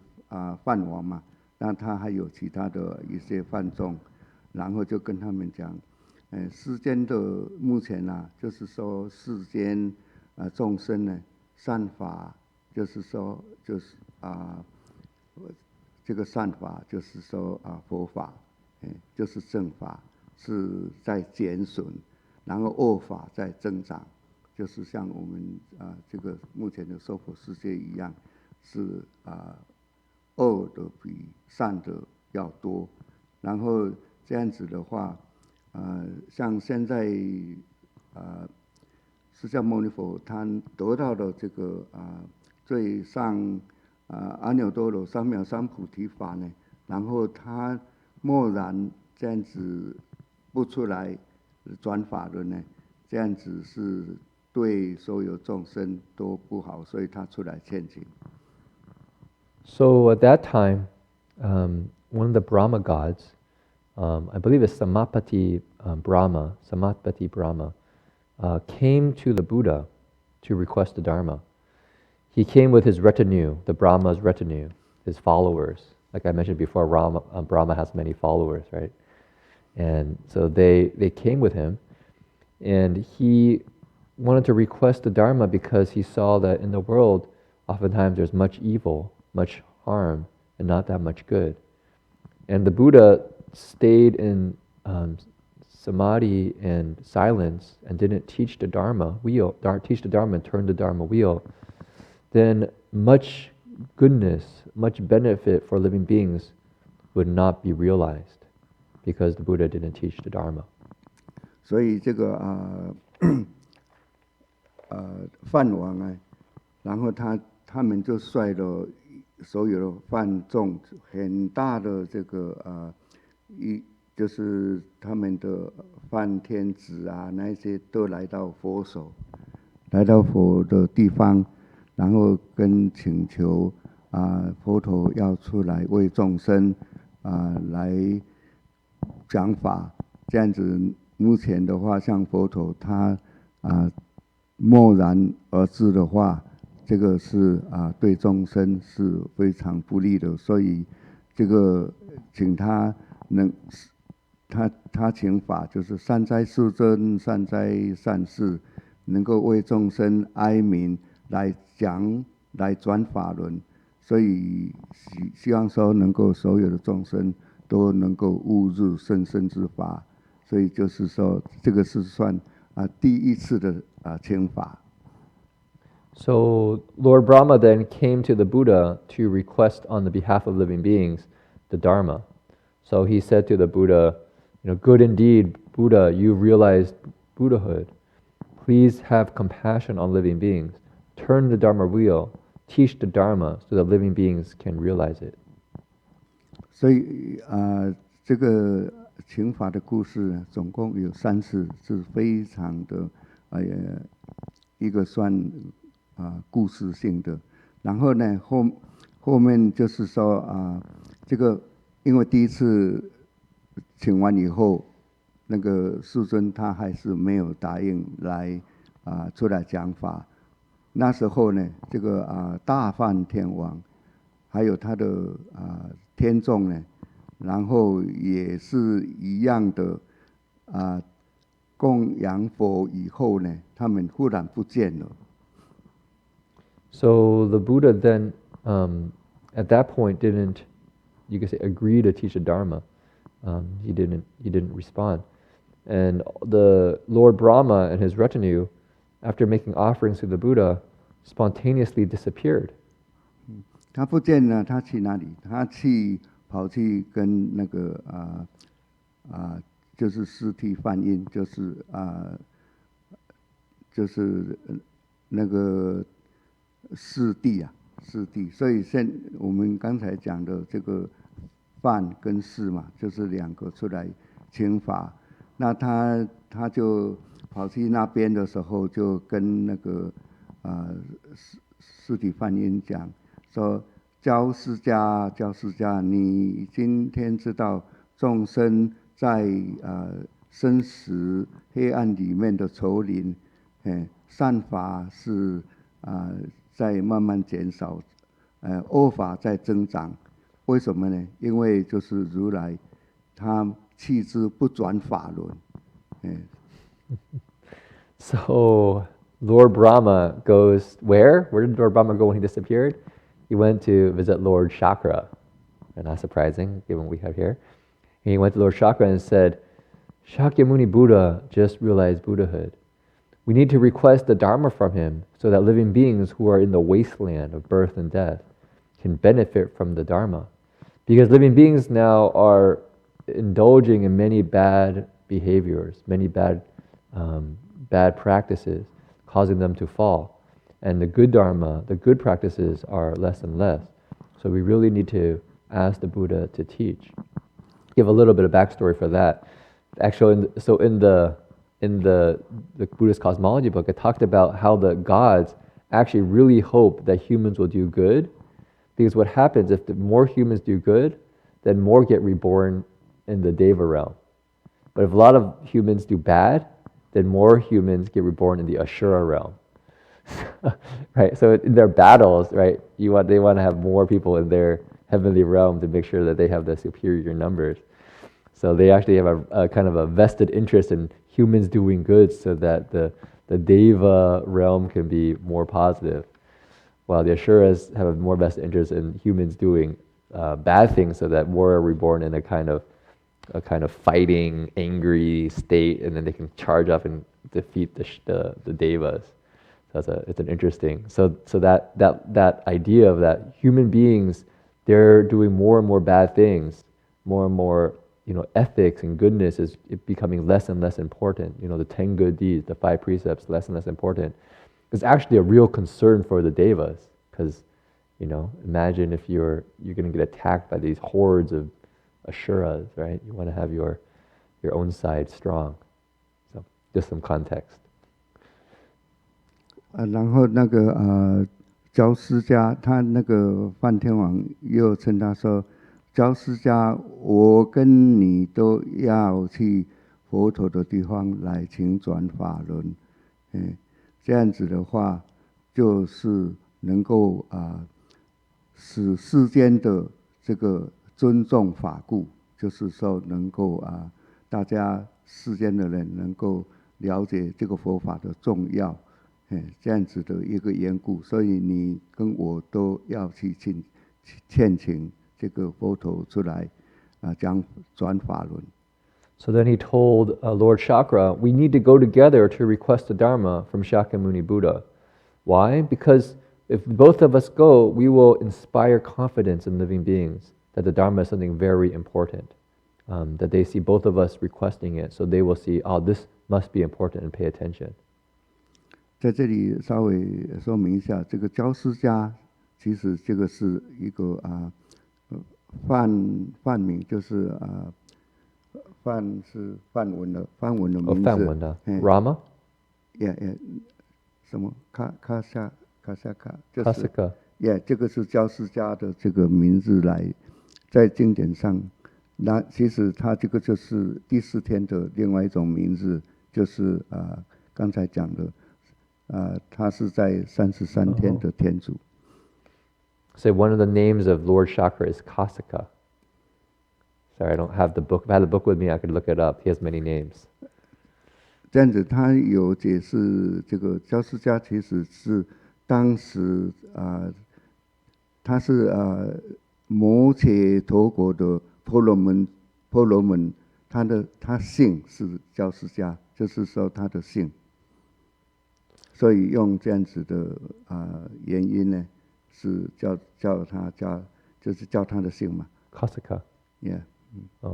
梵王嘛，那他还有其他的一些梵众，然后就跟他们讲，世间的目前就是说世间众生呢善法，就是说就是这个善法就是说佛法，就是正法是在减损，然后恶法在增长，就是像我们这个目前的娑婆世界一样，是恶的比善的要多，然后这样子的话，像现在释迦牟尼佛他得到的这个最上阿耨多罗三藐三菩提法呢，然后他默然这样子不出来转法轮呢，这样子是对所有众生都不好，所以他出来劝请。So at that time, one of the Brahma gods, I believe it's Samapati Brahma, came to the Buddha to request the Dharma. He came with his retinue, the Brahma's retinue, his followers. Like I mentioned before, Brahma has many followers, right? And so they came with him, and he wanted to request the Dharma because he saw that in the world, oftentimes there's much evil, much harm, and not that much good. And the Buddha stayed in samadhi and silence and didn't teach the Dharma and turn the Dharma wheel, then much goodness, much benefit for living beings would not be realized because the Buddha didn't teach the Dharma. 所以这个梵王然后他们就率了所有的梵众，很大的这个就是他们的梵天子那些都来到佛所，来到佛的地方，然后跟请求佛陀要出来为众生来讲法，这样子目前的话，像佛陀他默然而至的话，这个是对众生是非常不利的，所以这个请他请法就是善哉世尊，善哉善士，能够为众生哀鸣来讲来转法轮，所以希望说能够所有的众生都能够悟入甚深之法，所以就是说这个是算第一次的请法。So Lord Brahma then came to the Buddha to request on the behalf of living beings the Dharma. So he said to the Buddha, good indeed, Buddha, you realized Buddhahood. Please have compassion on living beings. Turn the Dharma wheel. Teach the Dharma so that living beings can realize it. 所以这个请法的故事总共有3次，是非常的一个算故事性的。然后呢后面就是说这个因为第一次请完以后，那个世尊他还是没有答应来出来讲法。那时候呢，这个大梵天王还有他的天众呢，然后也是一样的供养佛以后呢，他们忽然不见了。So the Buddha then, at that point, didn't, you could say, agree to teach the Dharma. He didn't respond, and the Lord Brahma and his retinue, after making offerings to the Buddha, spontaneously disappeared. 他不见了，他去哪里？他跑去跟那个就是尸体反应，就是那个四谛啊，四谛。所以我们刚才讲的这个梵跟释嘛，就是两个出来请法。那他就跑去那边的时候，就跟那个释体梵音讲说：教释迦，你今天知道众生在生死黑暗里面的丛林，善法是在慢慢减少，恶法在增长。为什么呢？因为就是如来他弃之不转法轮。So Lord Brahma goes where? Where did Lord Brahma go when he disappeared? He went to visit Lord Chakra. And not surprising, given what we have here. He went to Lord Chakra and said, Shakyamuni Buddha just realized Buddhahood. We need to request the Dharma from him so that living beings who are in the wasteland of birth and death can benefit from the Dharma. Because living beings now are indulging in many bad behaviors, many bad practices, causing them to fall. And the good Dharma, the good practices are less and less. So we really need to ask the Buddha to teach. Give a little bit of backstory for that. Actually, in the Buddhist cosmology book, it talked about how the gods actually really hope that humans will do good, because what happens if the more humans do good, then more get reborn in the Deva realm. But if a lot of humans do bad, then more humans get reborn in the Ashura realm. Right? So in their battles, right, they want to have more people in their heavenly realm to make sure that they have the superior numbers. So they actually have a kind of a vested interest in humans doing good so that the Deva realm can be more positive, while the Asuras have a more vested interest in humans doing bad things so that more are reborn in a kind of fighting, angry state, and then they can charge up and defeat the Devas. So it's an interesting. So that idea of that human beings, they're doing more and more bad things, more and more, ethics and goodness is becoming less and less important. The 10 good deeds, the 5 precepts, less and less important. It's actually a real concern for the Devas, because, imagine if you're going to get attacked by these hordes of Asuras, right? You want to have your own side strong. So just some context. 然后那个教释迦，他那个梵天王又称他说：教释迦，我跟你都要去佛陀的地方来请转法轮。这样子的话，就是能够使世间的这个尊重法故，就是说能够大家世间的人能够了解这个佛法的重要。这样子的一个缘故，所以你跟我都要去劝请这个佛陀出来讲转法轮。So then he told Lord Chakra, we need to go together to request the Dharma from Shakyamuni Buddha. Why? Because if both of us go, we will inspire confidence in living beings that the Dharma is something very important, that they see both of us requesting it, so they will see, this must be important and pay attention. 在这里稍微说明一下，这个教释迦，其实这个是一个梵名，就是梵是梵文的名字。梵文的 Rama？ 什么卡萨卡？卡萨卡。这个是教释迦的这个名字来，在经典上，那其实他这个就是第4天的另外一种名字，就是刚才讲的。他是在33天的天主。So one of the names of Lord Chakra is Kasaka. Sorry, I don't have the book. If I had the book with me, I could look it up. He has many names. 这样子，他有解释这个教释迦其实是当时他是摩羯陀国的婆罗门，他姓是教释迦，就是说他的姓。所以用这样子的原因呢，是叫他的姓嘛。Kasaka. Yeah.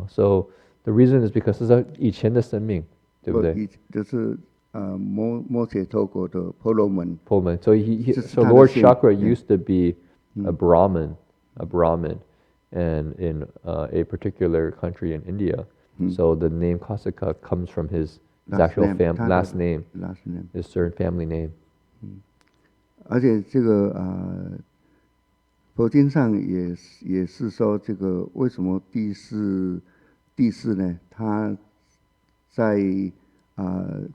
So the reason is because 是以前的生命，对不对？就是摩羯陀国的婆罗门。So so Lord Shakra used to be a Brahmin, and in a particular country in India. So the name Kasaka comes from his actual last name, his certain family name. 而且这个佛经上也是说，这个为什么第四呢？他在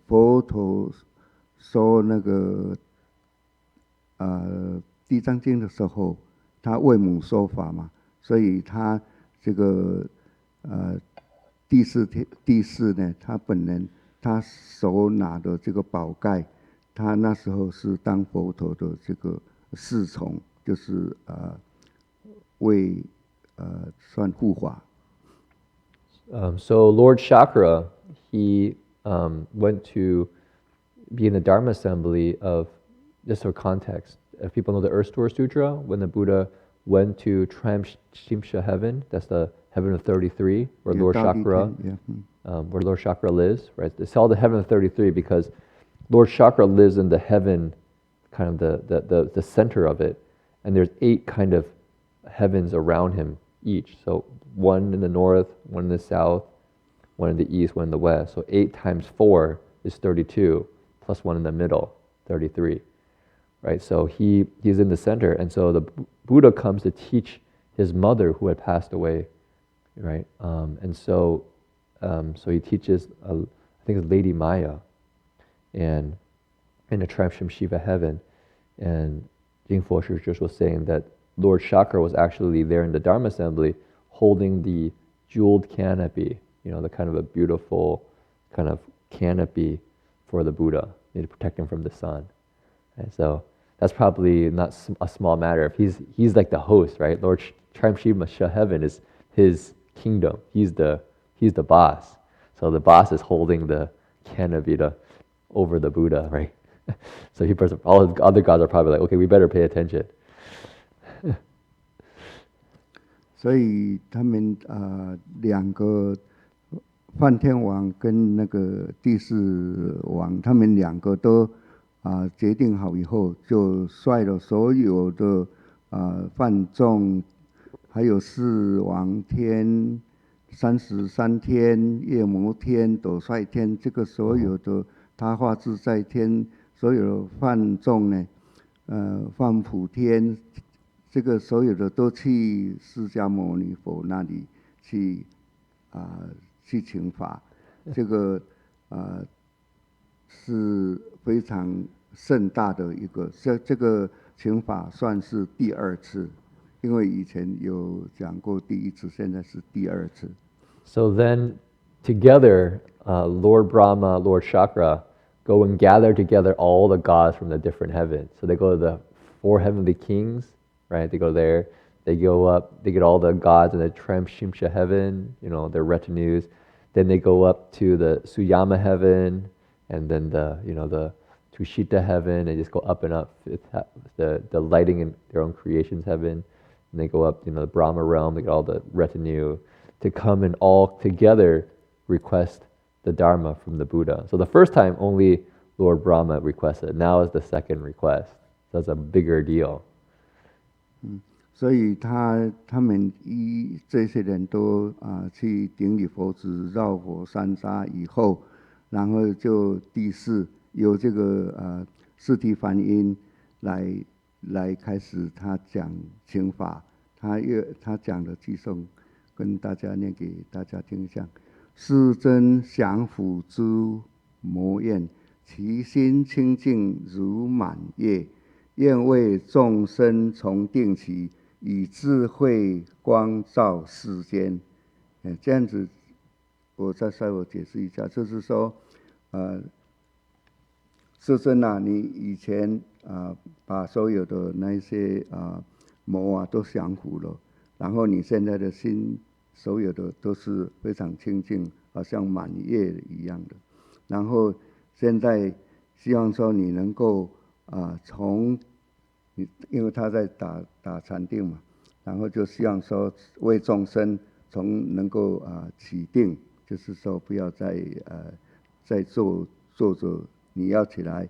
佛陀说那个地藏经的时候，他为母说法嘛，所以他这个第四呢，他本人他手拿的这个宝盖，他那时候是当佛陀的这个侍从，就是为算护法。So Lord Shakra, he went to be in the Dharma assembly of, just for context, if people know the Earth Tour Sutra, when the Buddha went to Tramshimsha heaven, that's the heaven of 33, where Lord Shakra, where Lord Shakra lives, right? It's called the heaven of 33 because Lord Shakra lives in the heaven, kind of the center of it, and there's 8 kind of heavens around him each. So 1 in the north, 1 in the south, 1 in the east, 1 in the west. So 8 times 4 is 32, plus 1 in the middle, 33. Right? So he's in the center, and so the Buddha comes to teach his mother who had passed away, right? And so he teaches, I think it's Lady Maya, and in the Tramsham Shiva heaven, and Jingfo Shi just was saying that Lord Shakra was actually there in the Dharma assembly holding the jeweled canopy, the kind of a beautiful kind of canopy for the Buddha, to protect him from the sun. And so that's probably not a small matter. If he's like the host, right? Lord Tramshima heaven is his kingdom. He's the boss. So the boss is holding the canopy over the Buddha, right? So all the other gods are probably like, okay, we better pay attention. 所以他们2个梵天王跟那个第四王，他们2个都决定好以后，就率了所有的梵众，还有4王天、33天、夜摩天、斗率天，这个所有的他化自在天，所有的梵众呢，梵普天。这个所有的都去释迦牟尼佛那里去请法，这个是非常盛大的一个，这个请法算是第2次，因为以前有讲过第1次，现在是第2次。So then, together, Lord Brahma, Lord Shakra, go and gather together all the gods from the different heavens. So they go to the 4 heavenly kings. Right, they go there, they go up, they get all the gods in the Tramshimsha heaven, their retinues. Then they go up to the Suyama heaven, and then the Tushita heaven. They just go up and up. It's the lighting in their own creations heaven. And they go up, the Brahma realm. They get all the retinue to come and all together request the Dharma from the Buddha. So the first time only Lord Brahma requested. Now is the second request. So it's a bigger deal. 所以他们这些人都去顶礼佛子、绕佛三匝以后，然后就第4由这个释提梵音来开始他讲请法，他讲的偈颂跟大家念给大家听一下：世尊降伏诸魔焰，其心清净如满月。愿为众生从定起，以智慧光照世间。这样子，我再稍微解释一下，就是说，世尊啊，你以前把所有的那些魔都降服了，然后你现在的心，所有的都是非常清净，好像满月一样的。然后现在希望说你能够因为他在打禅定嘛，然后就希望说为众生能够起定，就是说不要再做着你要起来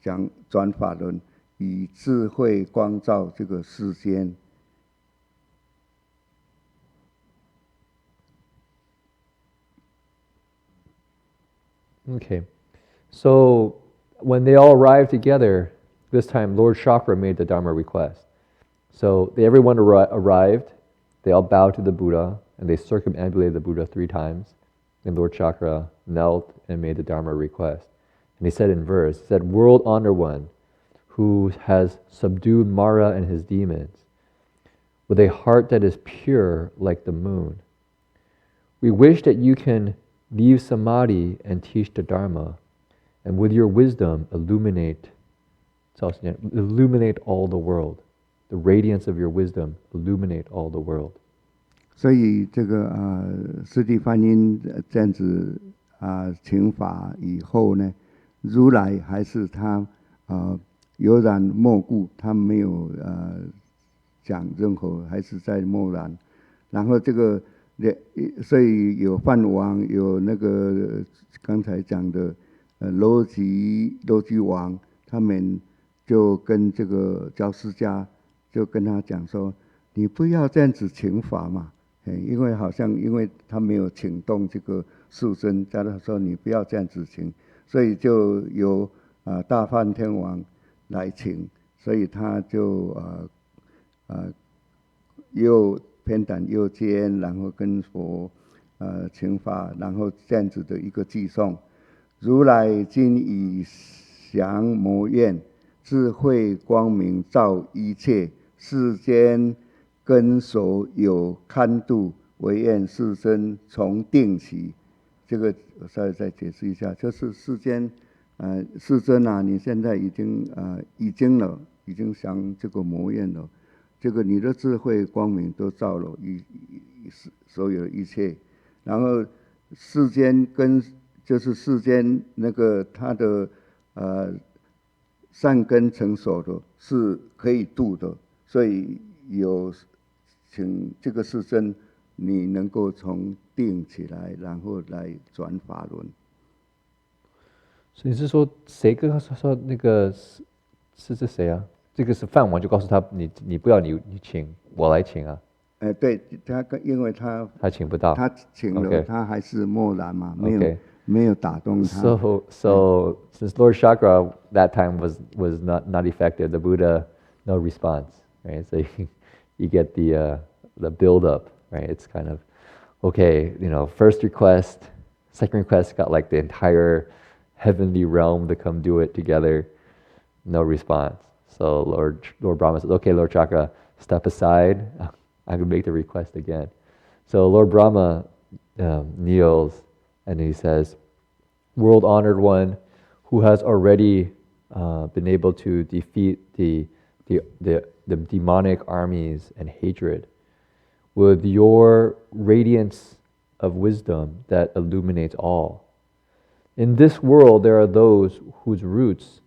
讲转法轮，以智慧光照这个世间。Okay, so when they all arrived together, this time Lord Chakra made the Dharma request. So everyone arrived, they all bowed to the Buddha, and they circumambulated the Buddha 3 times. And Lord Chakra knelt and made the Dharma request. And he said in verse, he said, "World Honored One, who has subdued Mara and his demons, with a heart that is pure like the moon, we wish that you can leave samadhi and teach the Dharma, and with your wisdom illuminate all the world. The radiance of your wisdom illuminate all the world." 所以这个释地梵音这样子请法以后呢，如来还是他有染莫故，他没有讲任何，还是在默然。然后这个所以有梵王，有那个刚才讲的罗吉王，他们就跟这个教师家就跟他讲说，你不要这样子请法嘛，因为好像因为他没有请动这个树身，叫他说你不要这样子请，所以就由大梵天王来请，所以他就又偏袒右肩，然后跟佛请法，然后这样子的一个寄送。如来今已降魔怨，智慧光明照一切，世间根所有堪度，唯愿世尊从定起。这个我稍微再解释一下，就是世间世尊啊，你现在已经降这个魔怨了。这个你的智慧光明都照了所有一切，然后世间就是世间那个他的善根成熟的是可以度的，所以有请这个世尊你能够从定起来，然后来转法轮。所以你是说谁跟他说那个是谁啊？这个是梵王就告诉他，你不要你请，我来请啊。对，因为他请不到，他请了， okay. 他还是默然嘛，没有打动他。So since Lord Chakra that time was not effective, the Buddha no response, right? So you get the build up, right? It's kind of okay, first request, second request got like the entire heavenly realm to come do it together, no response. So Lord Brahma says, okay, Lord Chakra, step aside. I can make the request again. So Lord Brahma kneels and he says, "World honored one, who has already been able to defeat the demonic armies and hatred, with your radiance of wisdom that illuminates all. In this world, there are those whose roots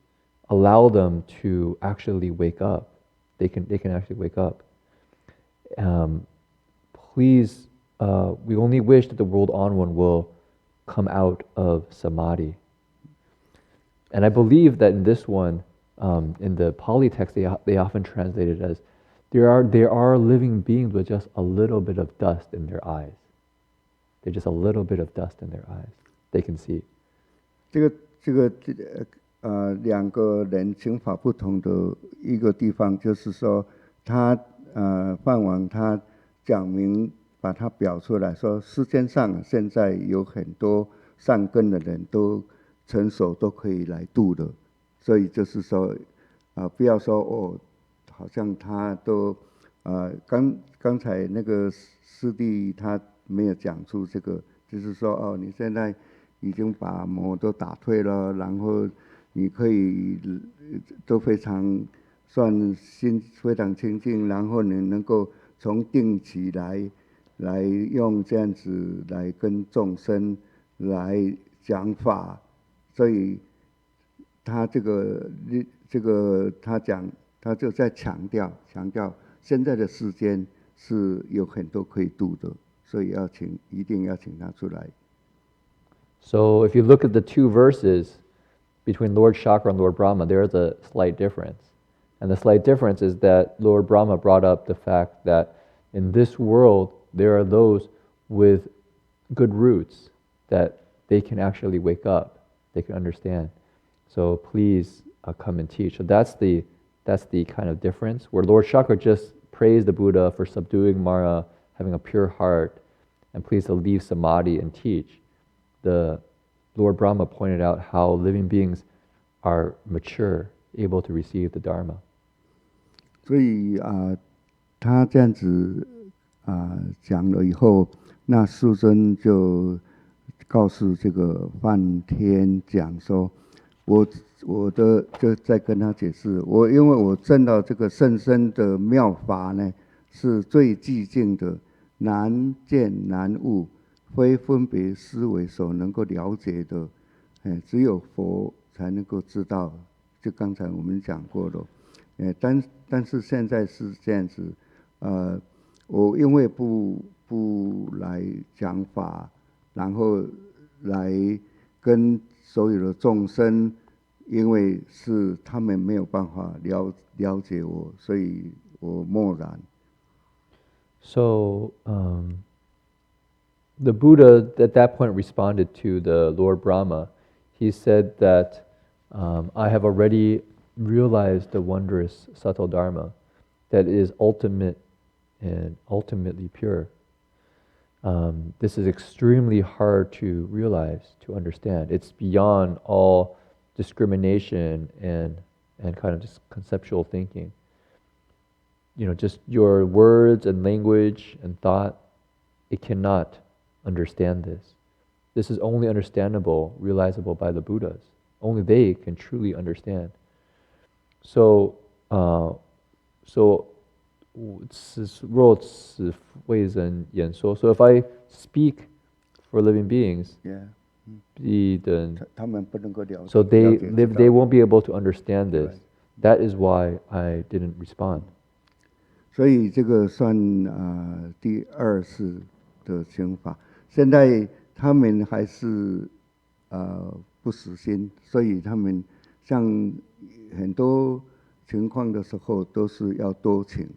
allow them to actually wake up. They can actually wake up. Please, we only wish that the world on one will come out of samadhi." And I believe that in this one, in the Pali text, they often translate it as, there are living beings with just a little bit of dust in their eyes. They're just a little bit of dust in their eyes. They can see. 这个两个人请法不同的一个地方，就是说他梵王他讲明把它表出来说，世间上现在有很多善根的人都成熟，都可以来度的，所以就是说不要说好像他都刚才那个师弟他没有讲出这个，就是说你现在已经把魔都打退了，然后你可以都非常心非常清净，然后你能够从定起来用这样子来跟众生来讲法，所以他这个他就在强调现在的世间是有很多可以度的，所以一定要请他出来。So if you look at the two verses, between Lord Shaka and Lord Brahma, there is a slight difference. And the slight difference is that Lord Brahma brought up the fact that in this world, there are those with good roots that they can actually wake up, they can understand. So please come and teach. So that's the kind of difference, where Lord Shaka just praised the Buddha for subduing Mara, having a pure heart, and pleased to leave samadhi and teach. The Lord Brahma pointed out how living beings are mature, able to receive the Dharma. 所以他这样子讲了以后，那世尊就告诉这个梵天讲说，我的就在跟他解释，因为我证到这个甚深的妙法呢，是最寂静的，难见难悟，非分别思维所能够了解的，只有佛才能够知道。就刚才我们讲过了。但是现在是这样子，我因为不来讲法，然后来跟所有的众生，因为是他们没有办法了解我，所以我默然。So the Buddha at that point responded to the Lord Brahma. He said that I have already realize the wondrous subtle Dharma that is ultimate and ultimately pure. This is extremely hard to realize, to understand. It's beyond all discrimination and kind of just conceptual thinking. Just your words and language and thought, it cannot understand this. This is only understandable, realizable by the Buddhas. Only they can truly understand. So, 若此为人演说. So if I speak for living beings, so they won't be able to understand this. Right. That is why I didn't respond. 所以这个算第二次的刑法。现在他们还是不死心，所以他们像很多情况的时候都是要多请，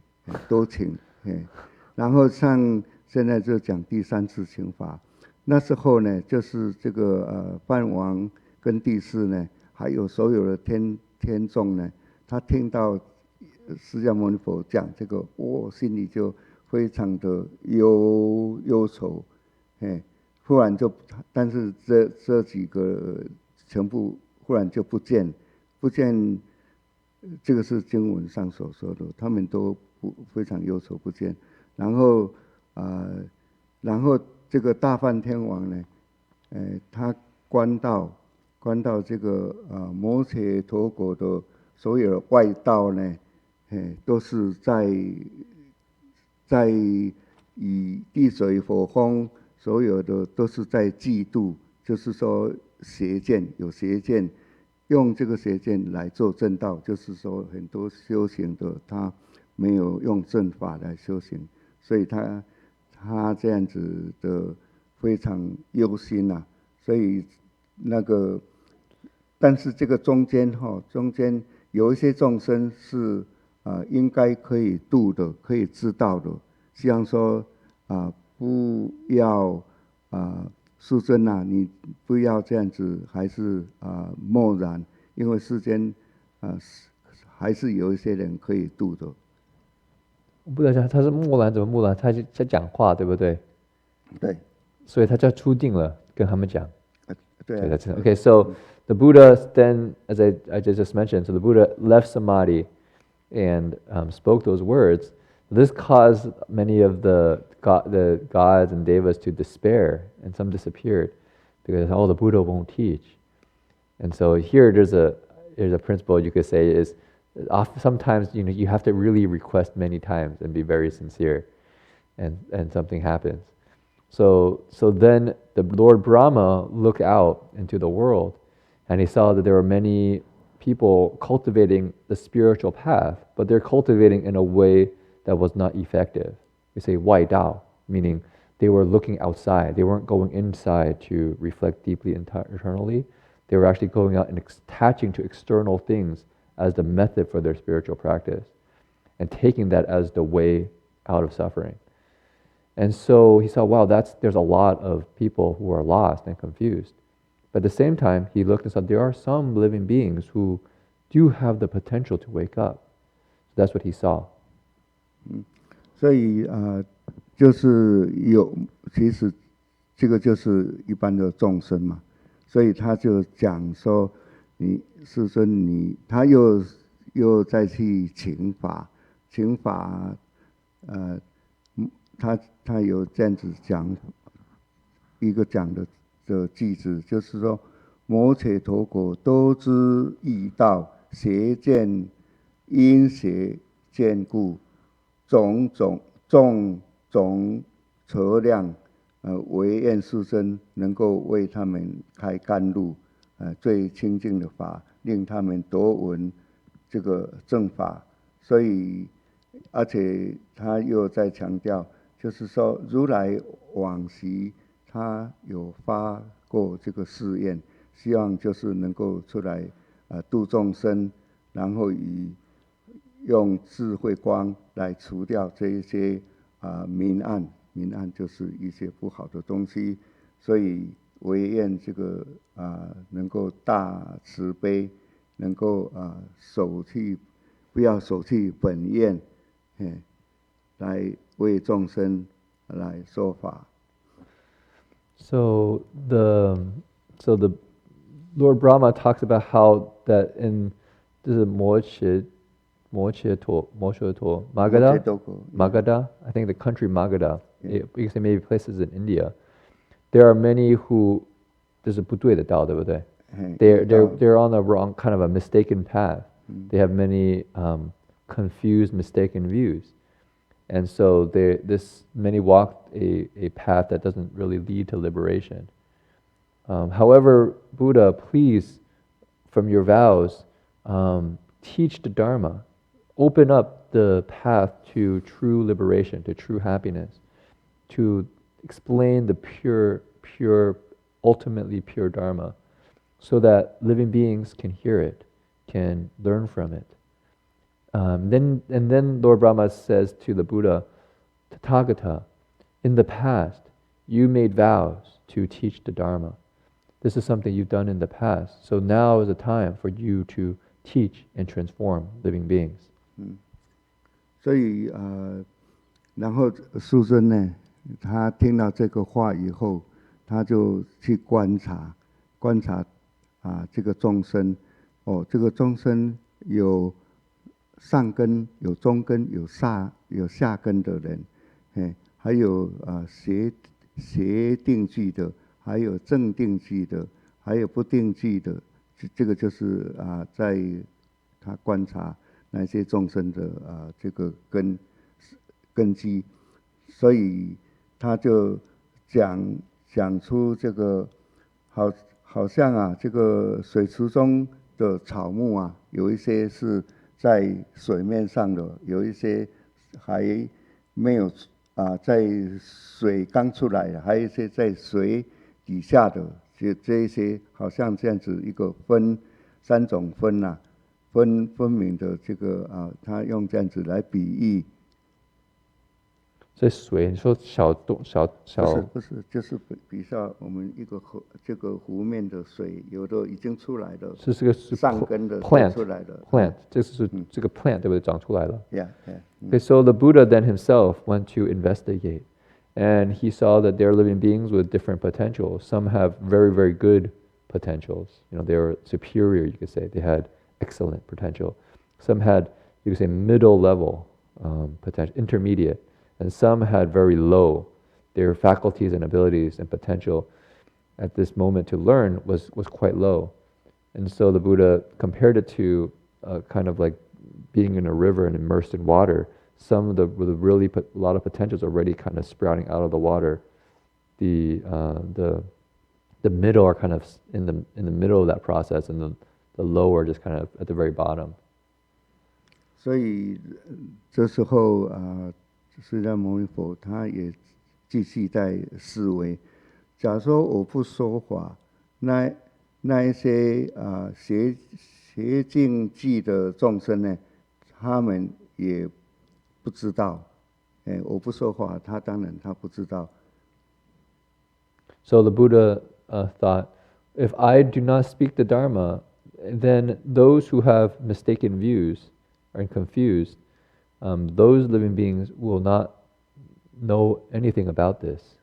然后像现在就讲第三次请法，那时候呢，就是这个梵王跟帝释呢，还有所有的天众呢，他听到释迦牟尼佛讲这个，心里就非常的忧愁，忽然就，但是这几个全部忽然就不见，这个是经文上所说的，他们都非常忧愁不见。然后这个大梵天王呢，他观到这个摩羯陀国的所有的外道呢，都是在以地水火风，所有的都是在嫉妒，就是说有邪见。用这个邪见来做正道，就是说很多修行的他没有用正法来修行，所以他这样子的非常忧心啊。所以但是这个中间有一些众生是应该可以度的，可以知道的，希望说不要世尊啊，你不要这样子，还是默然，因为世间还是有一些人可以度的。不知道他是默然怎么默然？他在讲话，对不对？对。所以他就出定了，跟他们讲。对。Okay, so the Buddha then, as I just mentioned, so the Buddha left samadhi and spoke those words. This caused many of the gods and devas to despair, and some disappeared because the Buddha won't teach. And so here there's a principle you could say is sometimes you have to really request many times and be very sincere, and something happens. So then the Lord Brahma looked out into the world, and he saw that there were many people cultivating the spiritual path, but they're cultivating in a way that was not effective. We say Wai Dao, meaning they were looking outside. They weren't going inside to reflect deeply internally. They were actually going out and attaching to external things as the method for their spiritual practice and taking that as the way out of suffering. And so he saw, wow, there's a lot of people who are lost and confused. But at the same time, he looked and saw there are some living beings who do have the potential to wake up. So that's what he saw. 所以就是其实这个就是一般的众生嘛，所以他就讲说，世尊他又再去请法，他有这样子讲一个讲的句子，就是说，摩羯陀国多知异道，邪见因邪见故，种车辆，唯愿世尊能够为他们开甘露，最清净的法，令他们得闻这个正法。所以，而且他又在强调，就是说如来往昔他有发过这个誓愿，希望就是能够出来度众生，然后用智慧光来除掉这一些明暗就是一些不好的东西，所以唯愿这个能够大慈悲，能够不要舍弃本愿，来为众生来说法。So the Lord Brahma talks about how that in this is Magadha, I think the country Magadha, you can say maybe places in India, there are many who, 这是不对的道，对不对？ They're on the wrong kind of a mistaken path. They have many confused, mistaken views. And so many walk a path that doesn't really lead to liberation. However, Buddha, please, from your vows, teach the Dharma. Open up the path to true liberation, to true happiness, to explain the pure, ultimately pure Dharma, so that living beings can hear it, can learn from it. Then Lord Brahma says to the Buddha, Tathagata, in the past, you made vows to teach the Dharma. This is something you've done in the past. So now is the time for you to teach and transform living beings. 所以然后世尊呢，他听到这个话以后，他就去观察这个众生，这个众生有上根、有中根、有下根的人，还有邪定句的，还有正定句的，还有不定句的，这个就是在他观察那些众生的这个根基，所以他就讲出这个好像这个水池中的草木有一些是在水面上的，有一些还没有在水刚出来的，还有一些在水底下的，这一些好像这样子一个三种分明的这个他用这样子来比喻。这水，你说小不是，就是比较我们一个这个湖面的水，有的已经出来了，是这个上根的 plant 出来的 plant， 这是这个 plant 对不对？长出来了。Yeah. Okay, so the Buddha then himself went to investigate, and he saw that there are living beings with different potentials. Some have very, very good potentials. They were superior, you could say. They had excellent potential. Some had, you could say, middle level potential, intermediate. And some had very low. Their faculties and abilities and potential at this moment to learn was quite low. And so the Buddha compared it to kind of like being in a river and immersed in water. Some of with a lot of potentials already kind of sprouting out of the water. The middle are kind of in the middle of that process, and the low are just kind of at the very bottom. 所以这时候释迦牟尼佛他也继续在思维，假说我不说法，那那一些学境界的众生呢，他们也不知道，我不说话，他当然他不知道。So the Buddha thought, if I do not speak the Dharma, then those who have mistaken views are confused. Those living beings will not know anything about this.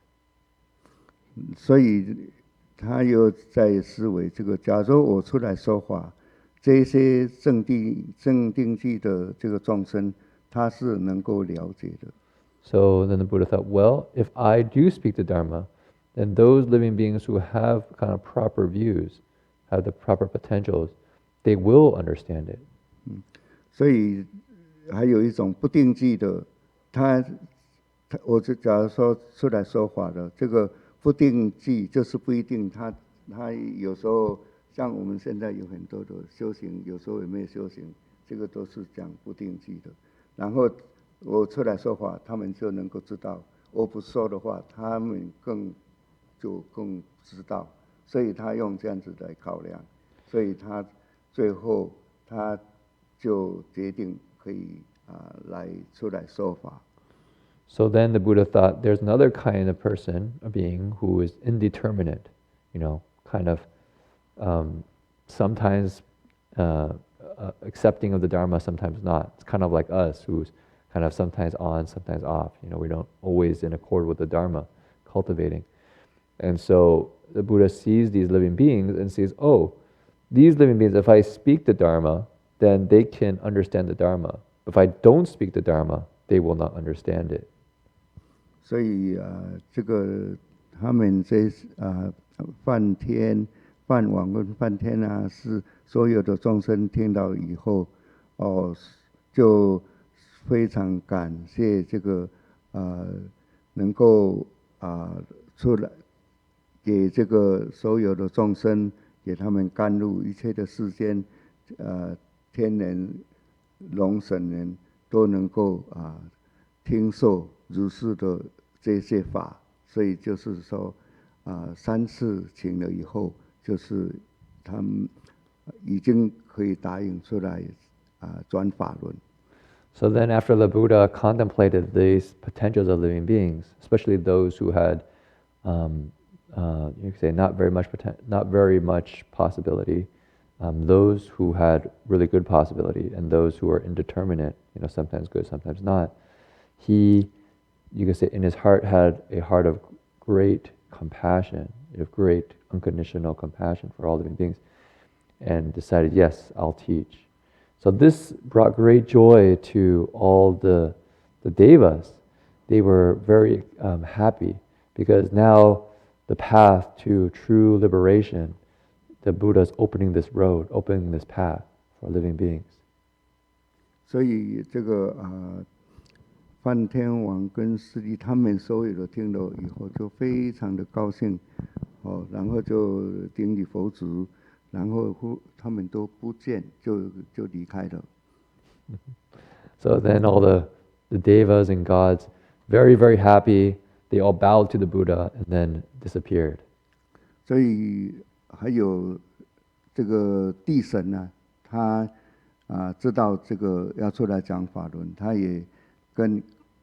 所以他又在思维这个，假如我出来说话，这些正定记的这个众生，他是能够了解的。So then the Buddha thought, well, if I do speak the Dharma, then those living beings who have kind of proper views, have the proper potentials, they will understand it. 所以还有一种不定记的，我就假如说出来说法的，这个不定记就是不一定，他有时候像我们现在有很多的修行，有时候也没有修行，这个都是讲不定记的。然后我出来说法，他们就能够知道；我不说的话，他们更知道。所以他用这样子来考量，所以他最后他就决定可以来出来说法。So then the Buddha thought there's another kind of person, a being, who is indeterminate, kind of sometimes accepting of the Dharma, sometimes not. It's kind of like us, who's kind of sometimes on, sometimes off. We don't always in accord with the Dharma, cultivating. And so the Buddha sees these living beings and sees, oh, these living beings, if I speak the Dharma, then they can understand the Dharma. If I don't speak the Dharma, they will not understand it. 所以这个他们这梵天、梵网跟梵天啊，是所有的众生听到以后，就非常感谢这个能够出来给这个所有的众生，给他们甘露一切的世间，天人、龙神人都能够听受如是的这些法，所以就是说3次请了以后，就是他们已经可以答应出来转法轮。So then after the Buddha contemplated these potentials of living beings, especially those who had you could say not very much possibility, those who had really good possibility, and those who are indeterminate, sometimes good, sometimes not, he, you could say, in his heart had a heart of great compassion, of great unconditional compassion for all living beings, and decided, yes, I'll teach. So this brought great joy to all the devas. They were very happy because now the path to true liberation, the Buddha is opening this road, opening this path for living beings. 所以这个梵天王跟释利他们所有的听了以后，就非常的高兴，然后就顶礼佛足，然后他们都不见，就离开了。So then all the devas and gods, very, very happy, they all bowed to the Buddha and then disappeared. 所以还有这个地神呢，他知道这个要出来讲法轮，他也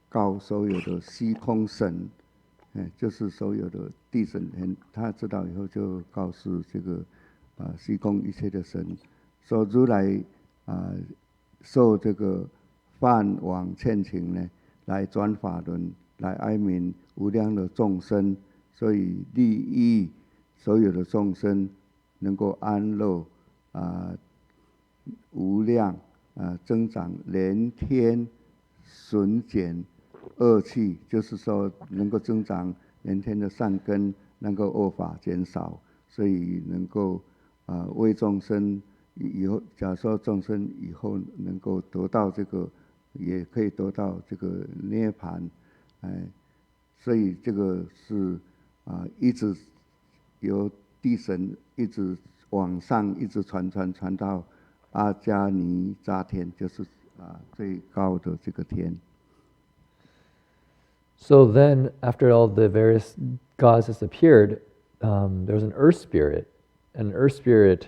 告所有的虚空神，就是所有的地神，他知道以后就告诉这个虚空一切的神，说如来受这个梵网劝请呢，来转法轮，来哀悯无量的众生，所以利益所有的众生能够安乐无量增长连天损减恶气，就是说能够增长连天的善根，能够恶法减少，所以能够为众生以后，假如说众生以后能够得到这个，也可以得到这个涅槃，所以这个是一直由地神一直往上，一直传到阿迦尼扎天，就是最高的这个天。So then, after all the various gods disappeared, there was an earth spirit, an earth spirit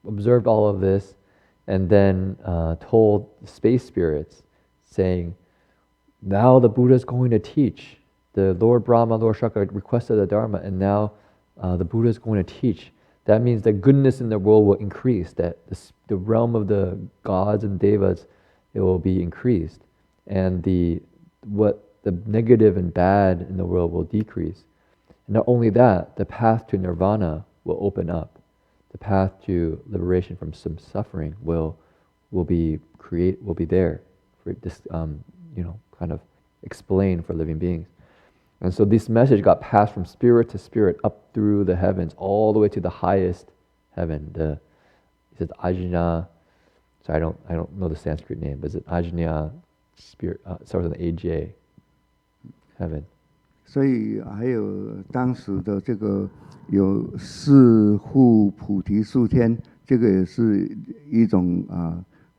observed all of this and then told the space spirits, saying, now the Buddha is going to teach. The Lord Brahma, Lord Shaka requested the Dharma, and now the Buddha is going to teach. That means that goodness in the world will increase, that the realm of the gods and devas, it will be increased. And the negative and bad in the world will decrease. And not only that, the path to nirvana will open up. The path to liberation from some suffering will be there for this, kind of explained for living beings. And so this message got passed from spirit to spirit up through the heavens, all the way to the highest heaven. Is it Ajna? Sorry, I don't know the Sanskrit name, but is it Ajna spirit? Starts with an AJ. Heaven. 所以还有当时的这个有四护菩提树天，这个也是一种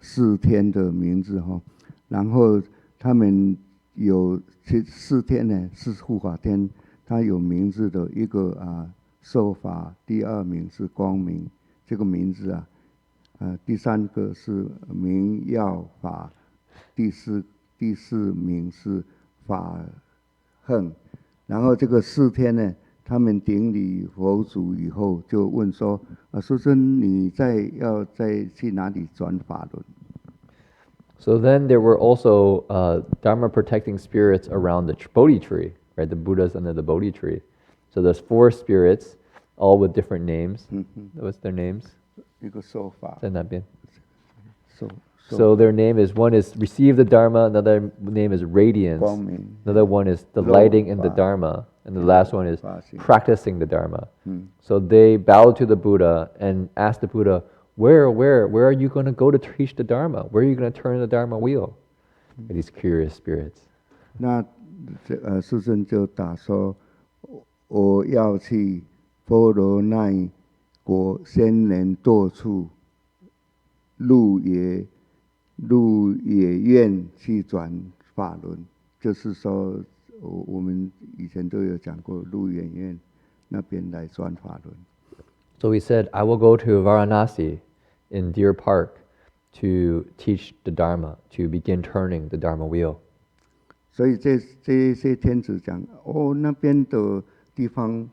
四天的名字哈。然后他们有四天呢，是护法天，它有名字的，一个受法，第二名是光明，这个名字第三个是明耀法，第四名是法恨。然后这个四天呢，他们顶礼佛祖以后，就问说：师尊，你要再去哪里转法轮？ So then there were also Dharma protecting spirits around the Bodhi tree, right? The Buddhas under the Bodhi tree. So there's 4 spirits, all with different names. What's their names? 一个受法。在那边。So their name is, one is receive the Dharma, another name is radiance, another one is delighting in the Dharma, and the last one is practicing the Dharma. So they bowed to the Buddha and asked the Buddha, where are you going to go to teach the Dharma? Where are you going to turn the Dharma wheel? These curious spirits. 那师尊就答说，我要去波罗奈国仙人多处鹿野苑去转法轮，就是说我们以前都有讲过鹿野苑那边来转法轮。So he said, I will go to Varanasi in Deer Park to teach the Dharma, to begin turning the Dharma wheel. 所以这些天子讲，那边的地方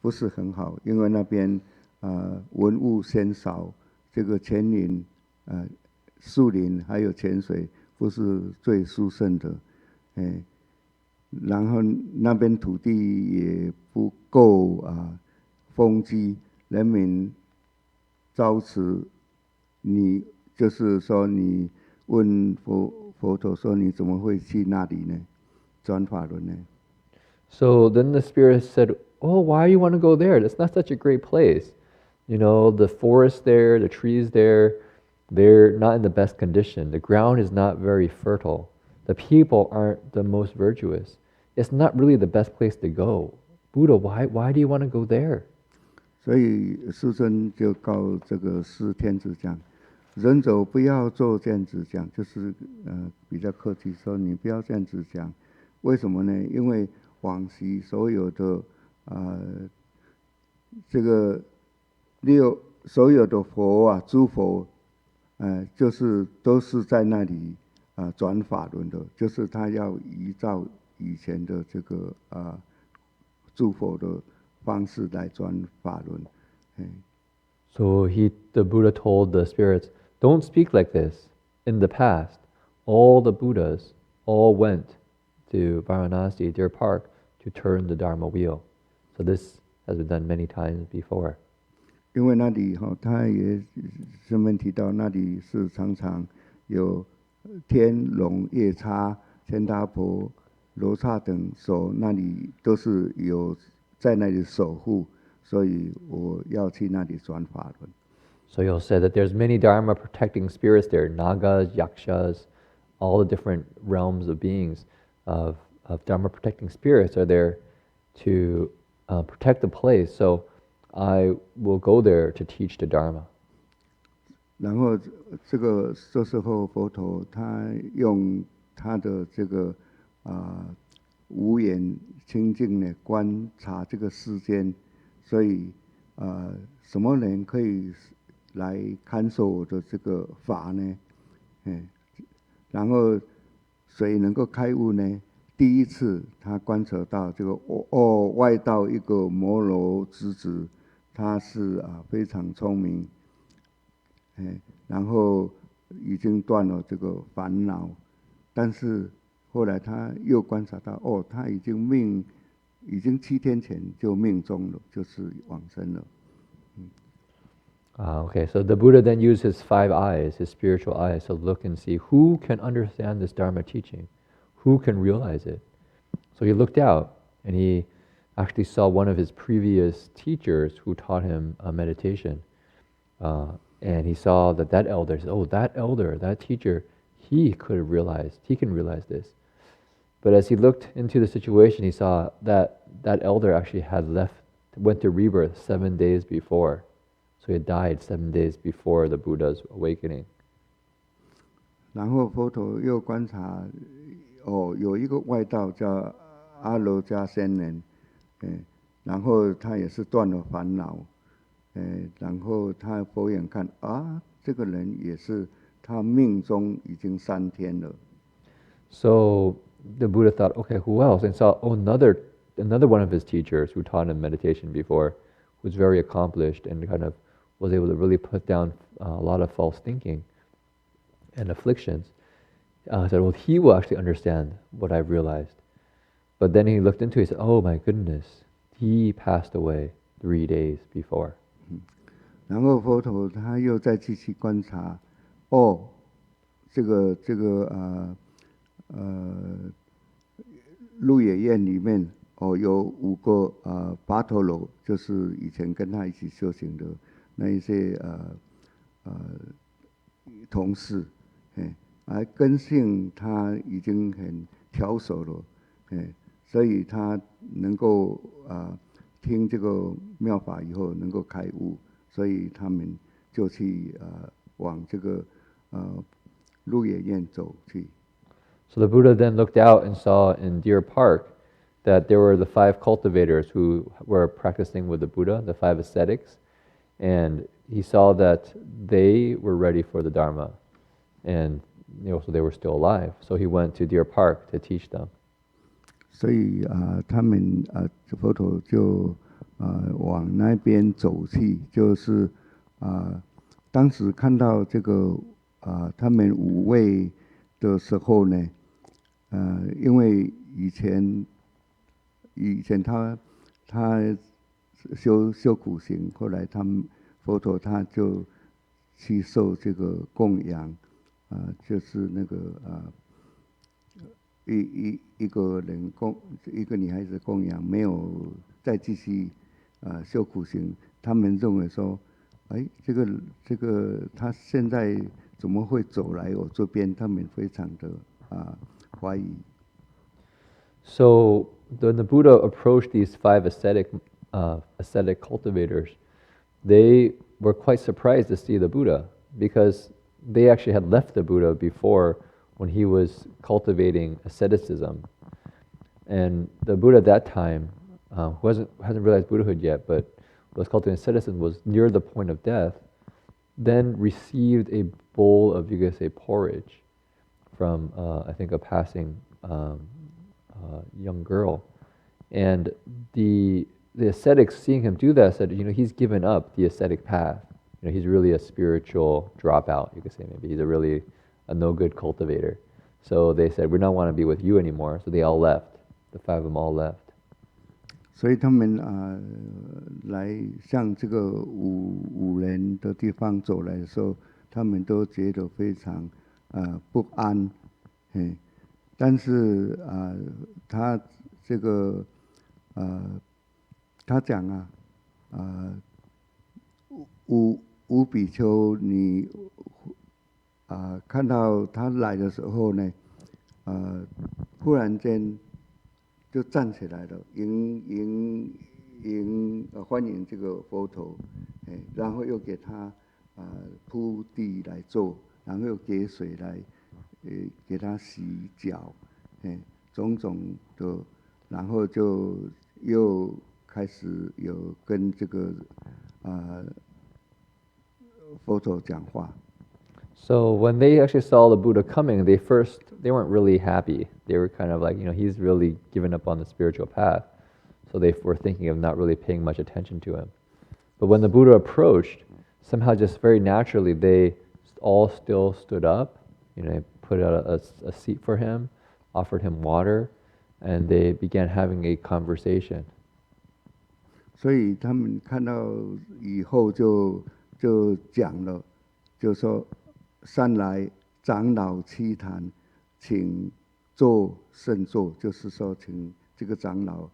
不是很好，因为那边文物鲜少，这个泉林、树林还有泉水不是最殊胜的，然后那边土地也不够丰瘠，人民遭此，你就是说你问佛陀说你怎么会去那里呢？转法轮呢？ So then the spirit said, oh, why do you want to go there? That's not such a great place. You know, the forest there, the trees there, they're not in the best condition. The ground is not very fertile. The people aren't the most virtuous. It's not really the best place to go. Buddha, why do you want to go there? 所以师尊就告这个四天子讲，人走不要做这样子讲，就是比较客气说你不要这样子讲。为什么呢？因为往昔所有的这个所有的佛诸佛，就是都是在那里转法轮的，就是他要依照以前的这个诸佛的方式来转法轮。So the Buddha told the spirits, don't speak like this. In the past, all the Buddhas all went to Varanasi, Deer Park, to turn the Dharma wheel. So this has been done many times before. 因为那里他也顺便提到，那里是常常有天龙夜叉、千达婆、罗刹等守，那里都是有在那里守护，所以我要去那里转法轮。So you'll say that there's many Dharma protecting spirits there, Nagas, Yakshas, all the different realms of beings of Dharma protecting spirits are there to protect the place. So I will go there to teach the Dharma. 然后这时候佛陀他用他的这个无眼清净呢观察这个世间，所以什么人可以来看守我的这个法呢？然后谁能够开悟呢？第一次他观测到这个外道一个摩罗之子，他是非常聪明，然后已经断了这个烦恼，但是后来他又观察到，他已经7天前就命中了，就是往生了。Okay, so the Buddha then used his 5 eyes, his spiritual eyes, to look and see who can understand this Dharma teaching, who can realize it. So he looked out, and he actually saw one of his previous teachers who taught him meditation. And he saw that elder, said, that elder, that teacher, he can realize this. But as he looked into the situation, he saw that elder actually went to rebirth 7 days before. So he had died 7 days before the Buddha's awakening. 然后佛陀又观察，有一个外道叫阿罗迦仙人，然后他也是断了烦恼，然后他佛眼看这个人也是他命中已经3天了。So the Buddha thought, okay, who else? And saw another one of his teachers who taught him meditation before, who was very accomplished and kind of was able to really put down a lot of false thinking and afflictions. Said, he will actually understand what I've realized. But then he looked into it, he said, my goodness, he passed away 3 days before. 然后佛陀他又再继续观察，这个鹿野苑里面有5个巴陀罗，就是以前跟他一起修行的那一些同事，而根性他已经很调熟了，所以他能够听这个妙法以后能够开悟，所以他们就去往这个鹿野苑走去。So the Buddha then looked out and saw in Deer Park that there were the 5 cultivators who were practicing with the Buddha, the 5 ascetics, and he saw that they were ready for the Dharma, and so they were still alive. So he went to Deer Park to teach them. 所以他们佛陀就往那边走去，就是当时看到这个他们5位的时候呢，因为以前他修苦行，后来佛陀他就去受这个供养，就是那个一个女孩子供养，没有再继续修苦行。他们认为说，这个他现在怎么会走来我这边？他们非常的怀疑。So when the Buddha approached these 5 ascetic cultivators, they were quite surprised to see the Buddha because they actually had left the Buddha before when he was cultivating asceticism. And the Buddha at that time, who hasn't realized Buddhahood yet, but was cultivating asceticism, was near the point of death, then received a bowl of, you could say, porridge from, I think, a passing young girl. And the ascetics, seeing him do that, said, he's given up the ascetic path. He's really a spiritual dropout, you could say maybe. He's a no-good cultivator. So they said, we don't want to be with you anymore. So they all left. The 5 of them all left. 所以他们来向这个五人的地方走来的时候，他们都觉得非常不安，但是他这个他讲五比丘，你看到他来的时候呢，忽然间就站起来了，欢迎这个佛陀，然后又给他铺地来坐，然后又给水来给他洗脚，种种的，然后就又开始有跟这个佛陀讲话。So when they actually saw the Buddha coming, they weren't really happy. They were kind of like, he's really given up on the spiritual path. So they were thinking of not really paying much attention to him. But when the Buddha approached, somehow just very naturally, they all still stood up. They put out a seat for him, offered him water, and they began having a conversation. 所以他们看到以后就讲了，就说善来长老七坛，请坐圣座，就是说请这个长老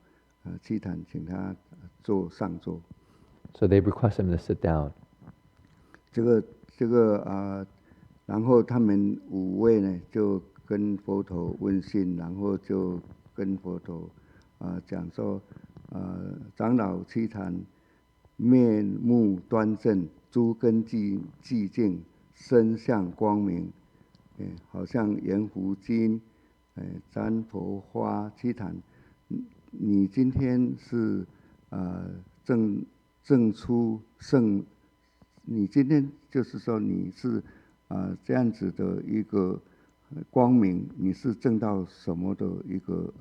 七坛请他坐上座。So they request him to sit down. 然后他们5位呢就跟佛陀问讯，然后就跟佛陀讲说，长老七坛面目端正，诸根寂静，身相光明，好像圆湖金，旃婆花七坛。你今天是正出圣，你今天就是说你是这样子的一个光明，你是证到什么的一个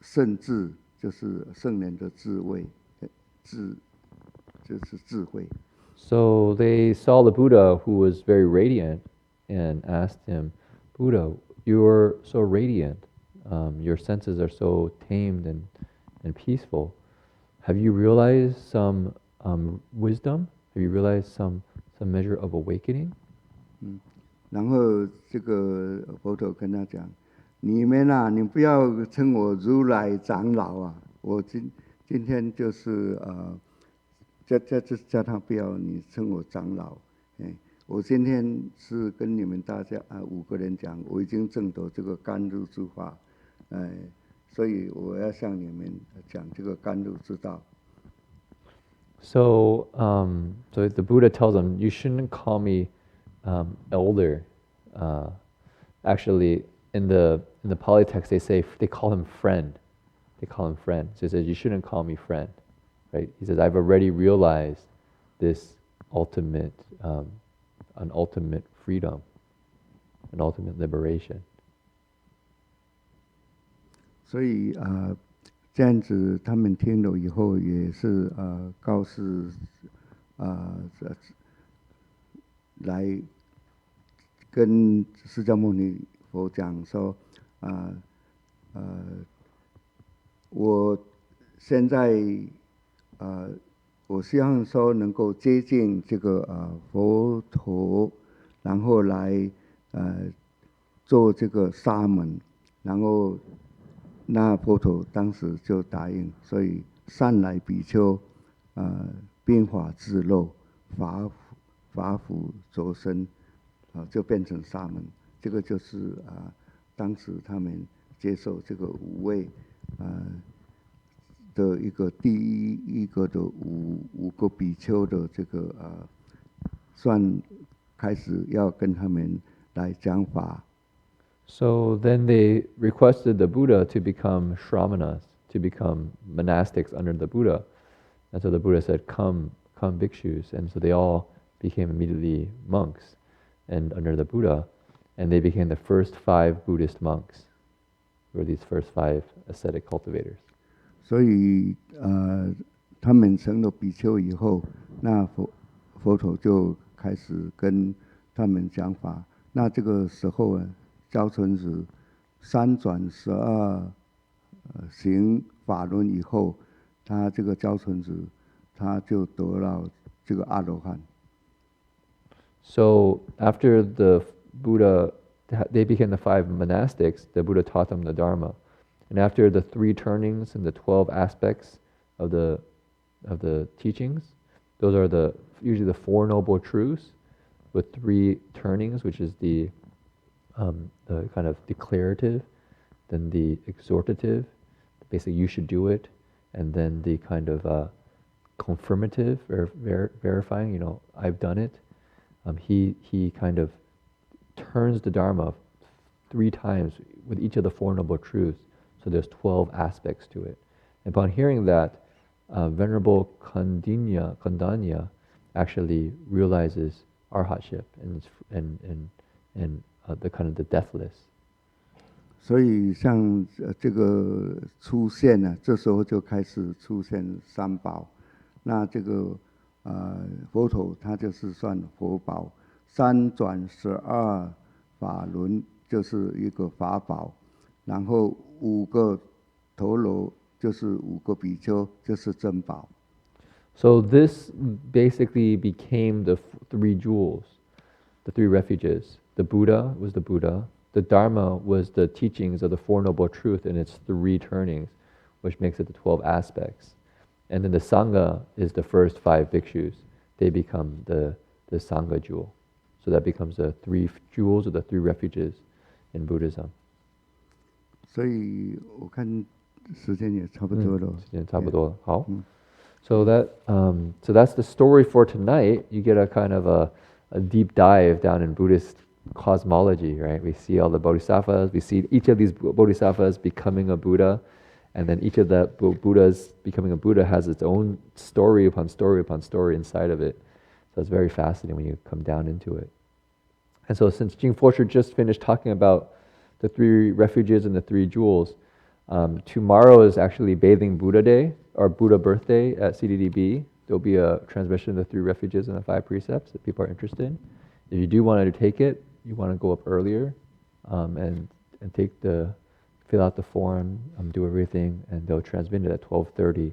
圣智，就是圣人的智慧，就是智慧。So they saw the Buddha, who was very radiant, and asked him, Buddha, you're so radiant. Your senses are so tamed and peaceful. Have you realized some wisdom? Have you realized some measure of awakening? 然后这个佛陀跟他讲，你们啊，你不要称我如来长老啊，我今天就是叫他不要你称我长老，我今天是跟你们大家5个人讲，我已经证得这个甘露之法，所以我要向你们讲这个甘露之道。So the Buddha tells them, you shouldn't call me elder. Actually, in the Pali text, they call him friend. They call him friend. So he says, you shouldn't call me friend, right? He says, I've already realized this ultimate, an ultimate freedom, an ultimate liberation. 所以这样子他们听了以后也是告示来跟释迦牟尼佛讲说我现在我希望说能够接近这个佛陀，然后来做这个沙门，然后那佛陀当时就答应，所以善来比丘宾法自漏，法辅着身，就变成沙门。这个就是当时他们接受这个5位的一个第一个的5个比丘的这个算开始要跟他们来讲法。So then they requested the Buddha to become Shramanas, to become monastics under the Buddha. And so the Buddha said, come bhikshus. And so they all became immediately monks and under the Buddha. And they became the first 5 Buddhist monks, who were these first 5 ascetic cultivators. 所以他们成了比丘以后，那佛陀就开始跟他们讲法。那这个时候教存子3转12行法轮以后，他这个教存子他就得到这个阿罗汉。So after the Buddha, they became the 5 monastics. The Buddha taught them the Dharma, and after the 3 turnings and the 12 aspects of the teachings, those are usually the 4 noble truths, with 3 turnings, which is the kind of declarative, then the exhortative, basically you should do it, and then the kind of confirmative, verifying, I've done it. He kind of turns the Dharma 3 times with each of the 4 noble truths, so there's 12 aspects to it. Upon hearing that, Venerable Kandanya actually realizes arhatship and the kind of the deathless. 所以像这个出现呢，这时候就开始出现三宝。那这个佛陀他就是算佛宝，三转12法轮就是一个法宝，然后5个陀罗就是5个比丘就是珍宝。So this basically became the 3 jewels, the 3 refuges. The Buddha was the Buddha. The Dharma was the teachings of the Four Noble Truth in its 3 turnings, which makes it the 12 aspects. And then the Sangha is the first 5 bhikshus. They become the Sangha jewel. So that becomes the 3 jewels or the 3 refuges in Buddhism. 所以我看时间也差不多了。时间差不多，好。So that's the story for tonight. You get a kind of a deep dive down in Buddhist cosmology, right? We see all the bodhisattvas. We see each of these bodhisattvas becoming a Buddha, and then each of the Buddhas becoming a Buddha has its own story upon story upon story inside of it. So it's very fascinating when you come down into it. And so since Jing Fosher just finished talking about the 3 refuges and the 3 jewels, tomorrow is actually Bathing Buddha Day, or Buddha birthday at CDDB. There'll be a transmission of the 3 refuges and the 5 precepts if people are interested. If you do want to take it, you want to go up earlier and fill out the form, do everything, and they'll transmit it at 12:30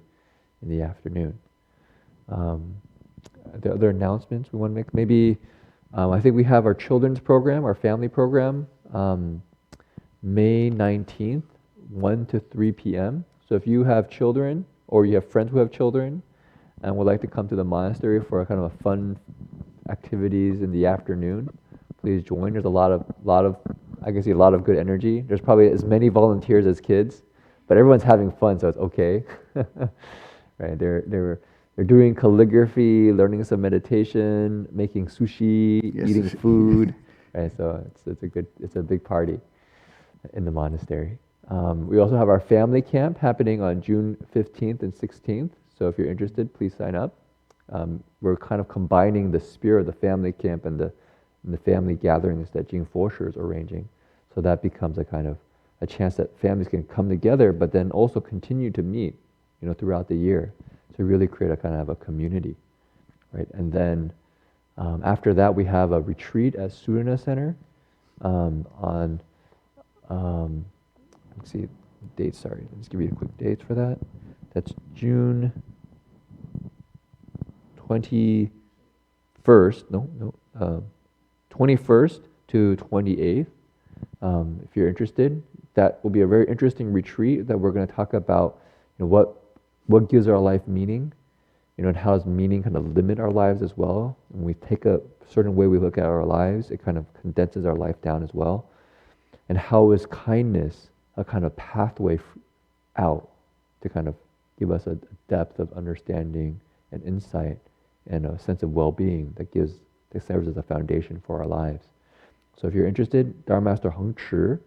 in the afternoon. The other announcements we want to make, maybe I think we have our children's program, our family program, May 19th, 1 to 3 p.m. So if you have children or you have friends who have children and would like to come to the monastery for a kind of a fun activities in the afternoon, please join. There's a lot of I can see a lot of good energy. There's probably as many volunteers as kids, but everyone's having fun, so it's okay. Right? They're doing calligraphy, learning some meditation, making sushi, Yes. eating food. Right? So it's a big party in the monastery. We also have our family camp happening on June 15th and 16th. So if you're interested, please sign up. We're kind of combining the spirit of the family camp and the family gatherings that Jing Fosher is arranging. So that becomes a kind of a chance that families can come together, but then also continue to meet, throughout the year to really create a kind of a community, right? And then after that, we have a retreat at Surana Center on, let's see, dates, sorry. Let's give you the quick dates for that. That's June 21st, 21st to 28th. If you're interested, that will be a very interesting retreat that we're going to talk about, what gives our life meaning, and how does meaning kind of limit our lives as well. When we take a certain way we look at our lives, it kind of condenses our life down as well. And how is kindness a kind of pathway out to kind of give us a depth of understanding and insight and a sense of well-being that serves as a foundation for our lives. So if you're interested, Dharma Master Heng Chi,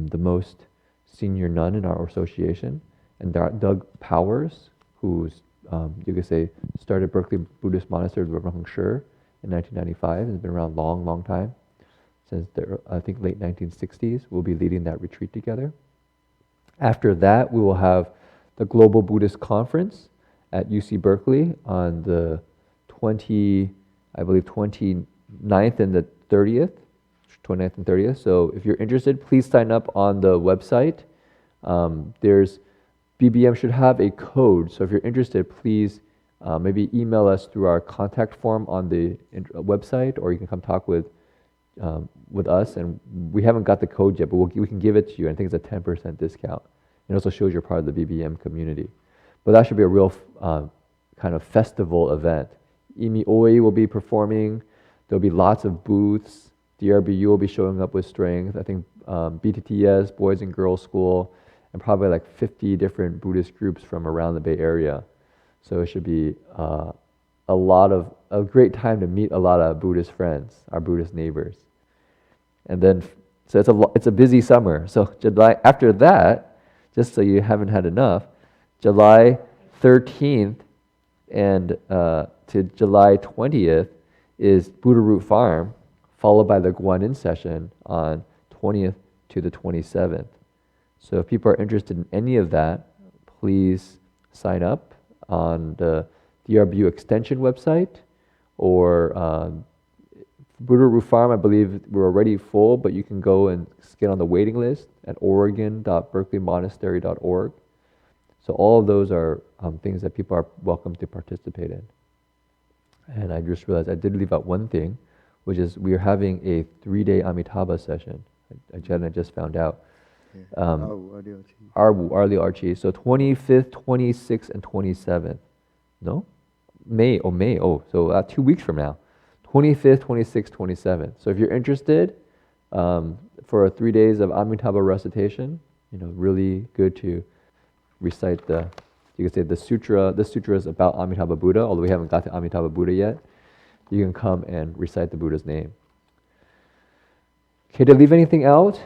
the most senior nun in our association, and Doug Powers, who's, you could say, started Berkeley Buddhist Monastery with Reverend Heng Chi in 1995, and has been around a long, long time, since I think late 1960s. We'll be leading that retreat together. After that, we will have the Global Buddhist Conference at UC Berkeley on the 29th and the 30th, 29th and 30th. So if you're interested, please sign up on the website. BBM should have a code. So if you're interested, please maybe email us through our contact form on the website, or you can come talk with us. And we haven't got the code yet, but we can give it to you. I think it's a 10% discount. It also shows you're part of the BBM community. But that should be a real kind of festival event. Imi Oi will be performing. There'll be lots of booths. DRBU will be showing up with strength. I think BTTS, Boys and Girls School, and probably like 50 different Buddhist groups from around the Bay Area. So it should be a great time to meet a lot of Buddhist friends, our Buddhist neighbors. And then, so it's a busy summer. So July, after that, just so you haven't had enough, July 13th and to July 20th is Buddha Root Farm, followed by the Guanin session on 20th to the 27th. So if people are interested in any of that, please sign up on the DRBU extension website, or Buddha Root Farm, I believe we're already full, but you can go and get on the waiting list at oregon.berkeleymonastery.org. So all of those are things that people are welcome to participate in. And I just realized I did leave out one thing, which is we are having a 3-day Amitabha session. I just found out. Arli Archie. So 25th, 26th, and 27th. No? May. So 2 weeks from now. 25th, 26th, 27th. So if you're interested for 3 days of Amitabha recitation, really good to recite you could say the sutra. This sutra is about Amitabha Buddha, although we haven't got to Amitabha Buddha yet. You can come and recite the Buddha's name. Okay, did I leave anything out?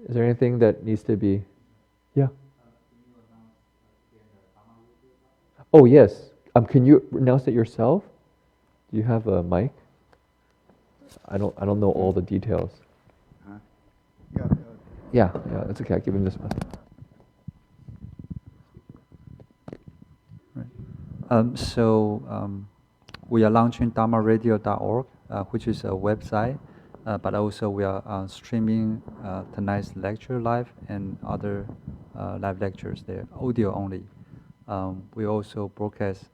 Is there anything that needs to be? Yeah. Oh yes. Can you announce it yourself? Do you have a mic? I don't know all the details. Yeah, that's okay. I'll give him this one. We are launching dharmaradio.org, which is a website, but also we are streaming tonight's lecture live and other live lectures there, audio only. We also broadcast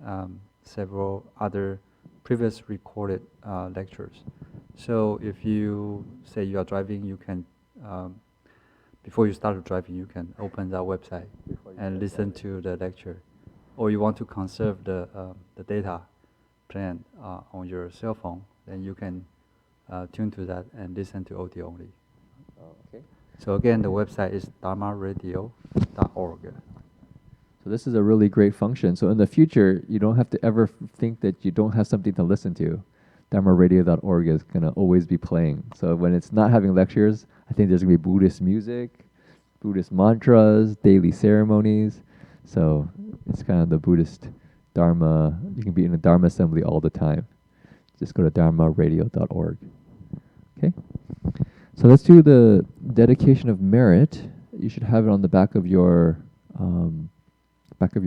several other previous recorded lectures. So if you say you are driving, you can, before you start driving, you can open that website and listen to the lecture. Or you want to conserve the data plan on your cell phone, then you can tune to that and listen to audio only. Okay. So again, the website is dharmaradio.org. So this is a really great function. So in the future, you don't have to ever think that you don't have something to listen to. dharmaradio.org is going to always be playing. So when it's not having lectures, I think there's going to be Buddhist music, Buddhist mantras, daily ceremonies. So it's kind of the Buddhist Dharma. You can be in a Dharma assembly all the time. Just go to dharmaradio.org. Okay? So let's do the dedication of merit. You should have it on the back of your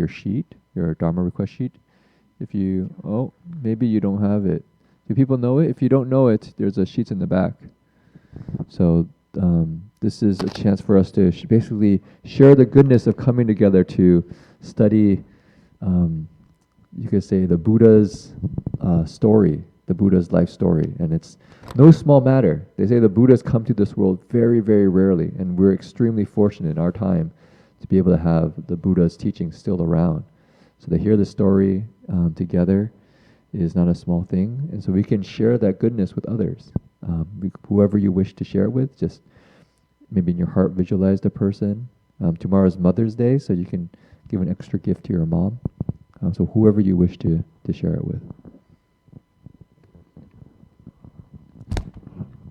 sheet, your Dharma request sheet. Maybe you don't have it. Do people know it? If you don't know it, there's a sheet in the back. So this is a chance for us to basically share the goodness of coming together to study, you could say, the Buddha's story, the Buddha's life story. And it's no small matter. They say the Buddhas come to this world very, very rarely, and we're extremely fortunate in our time to be able to have the Buddha's teachings still around. So to hear the story together is not a small thing, and so we can share that goodness with others. Whoever you wish to share it with, just maybe in your heart visualize the person. Tomorrow's Mother's Day, so you can give an extra gift to your mom. So whoever you wish to share it with.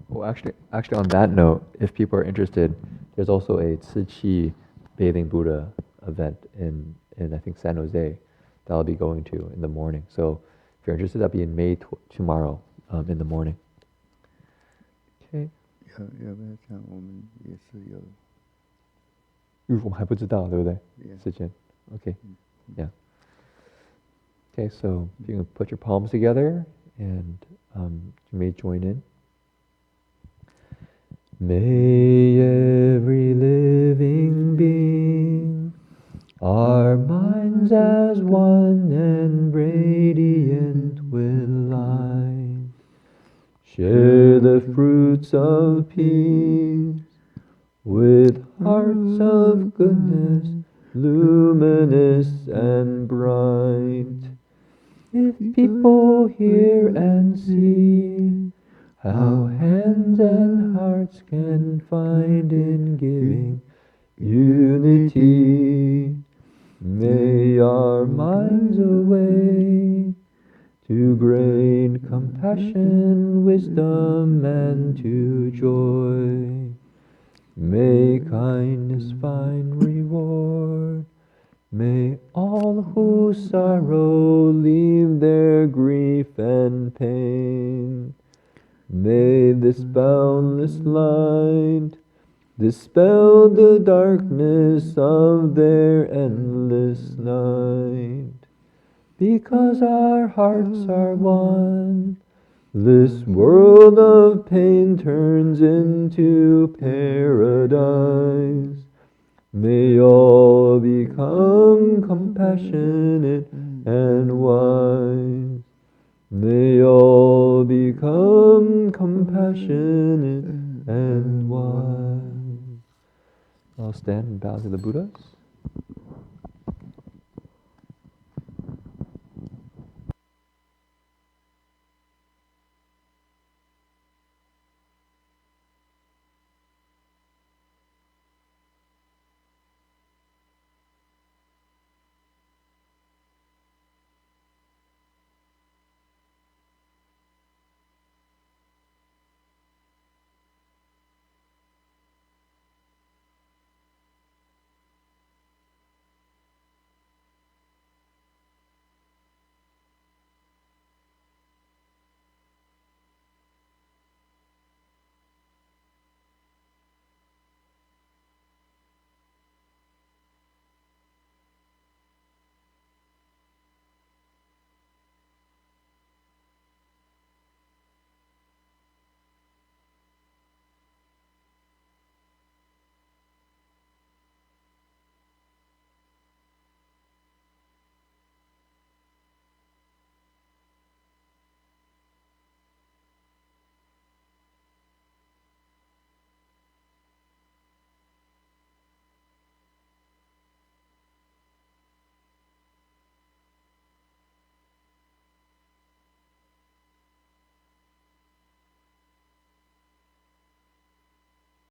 Well, actually, on that note, if people are interested, there's also a Tzu Chi bathing Buddha event in I think San Jose that I'll be going to in the morning. So if you're interested, that'll be in May tomorrow in the morning. Okay. 我们还不知道，对不对？时间。Okay. Yeah. Okay, so you can put your palms together and you may join in. May every living being, our minds as one and radiant with light, share the fruits of peace with hearts of goodness, luminous and bright. If people hear and see how hands and hearts can find in giving unity, may our minds away to great compassion, wisdom, and to joy. May kindness find reward, May all who sorrow leave their grief and pain. May this boundless light dispel the darkness of their endless night. Because our hearts are one, this world of pain turns into paradise. May all become compassionate and wise. May all become compassionate and wise. I'll stand and bow to the Buddhas.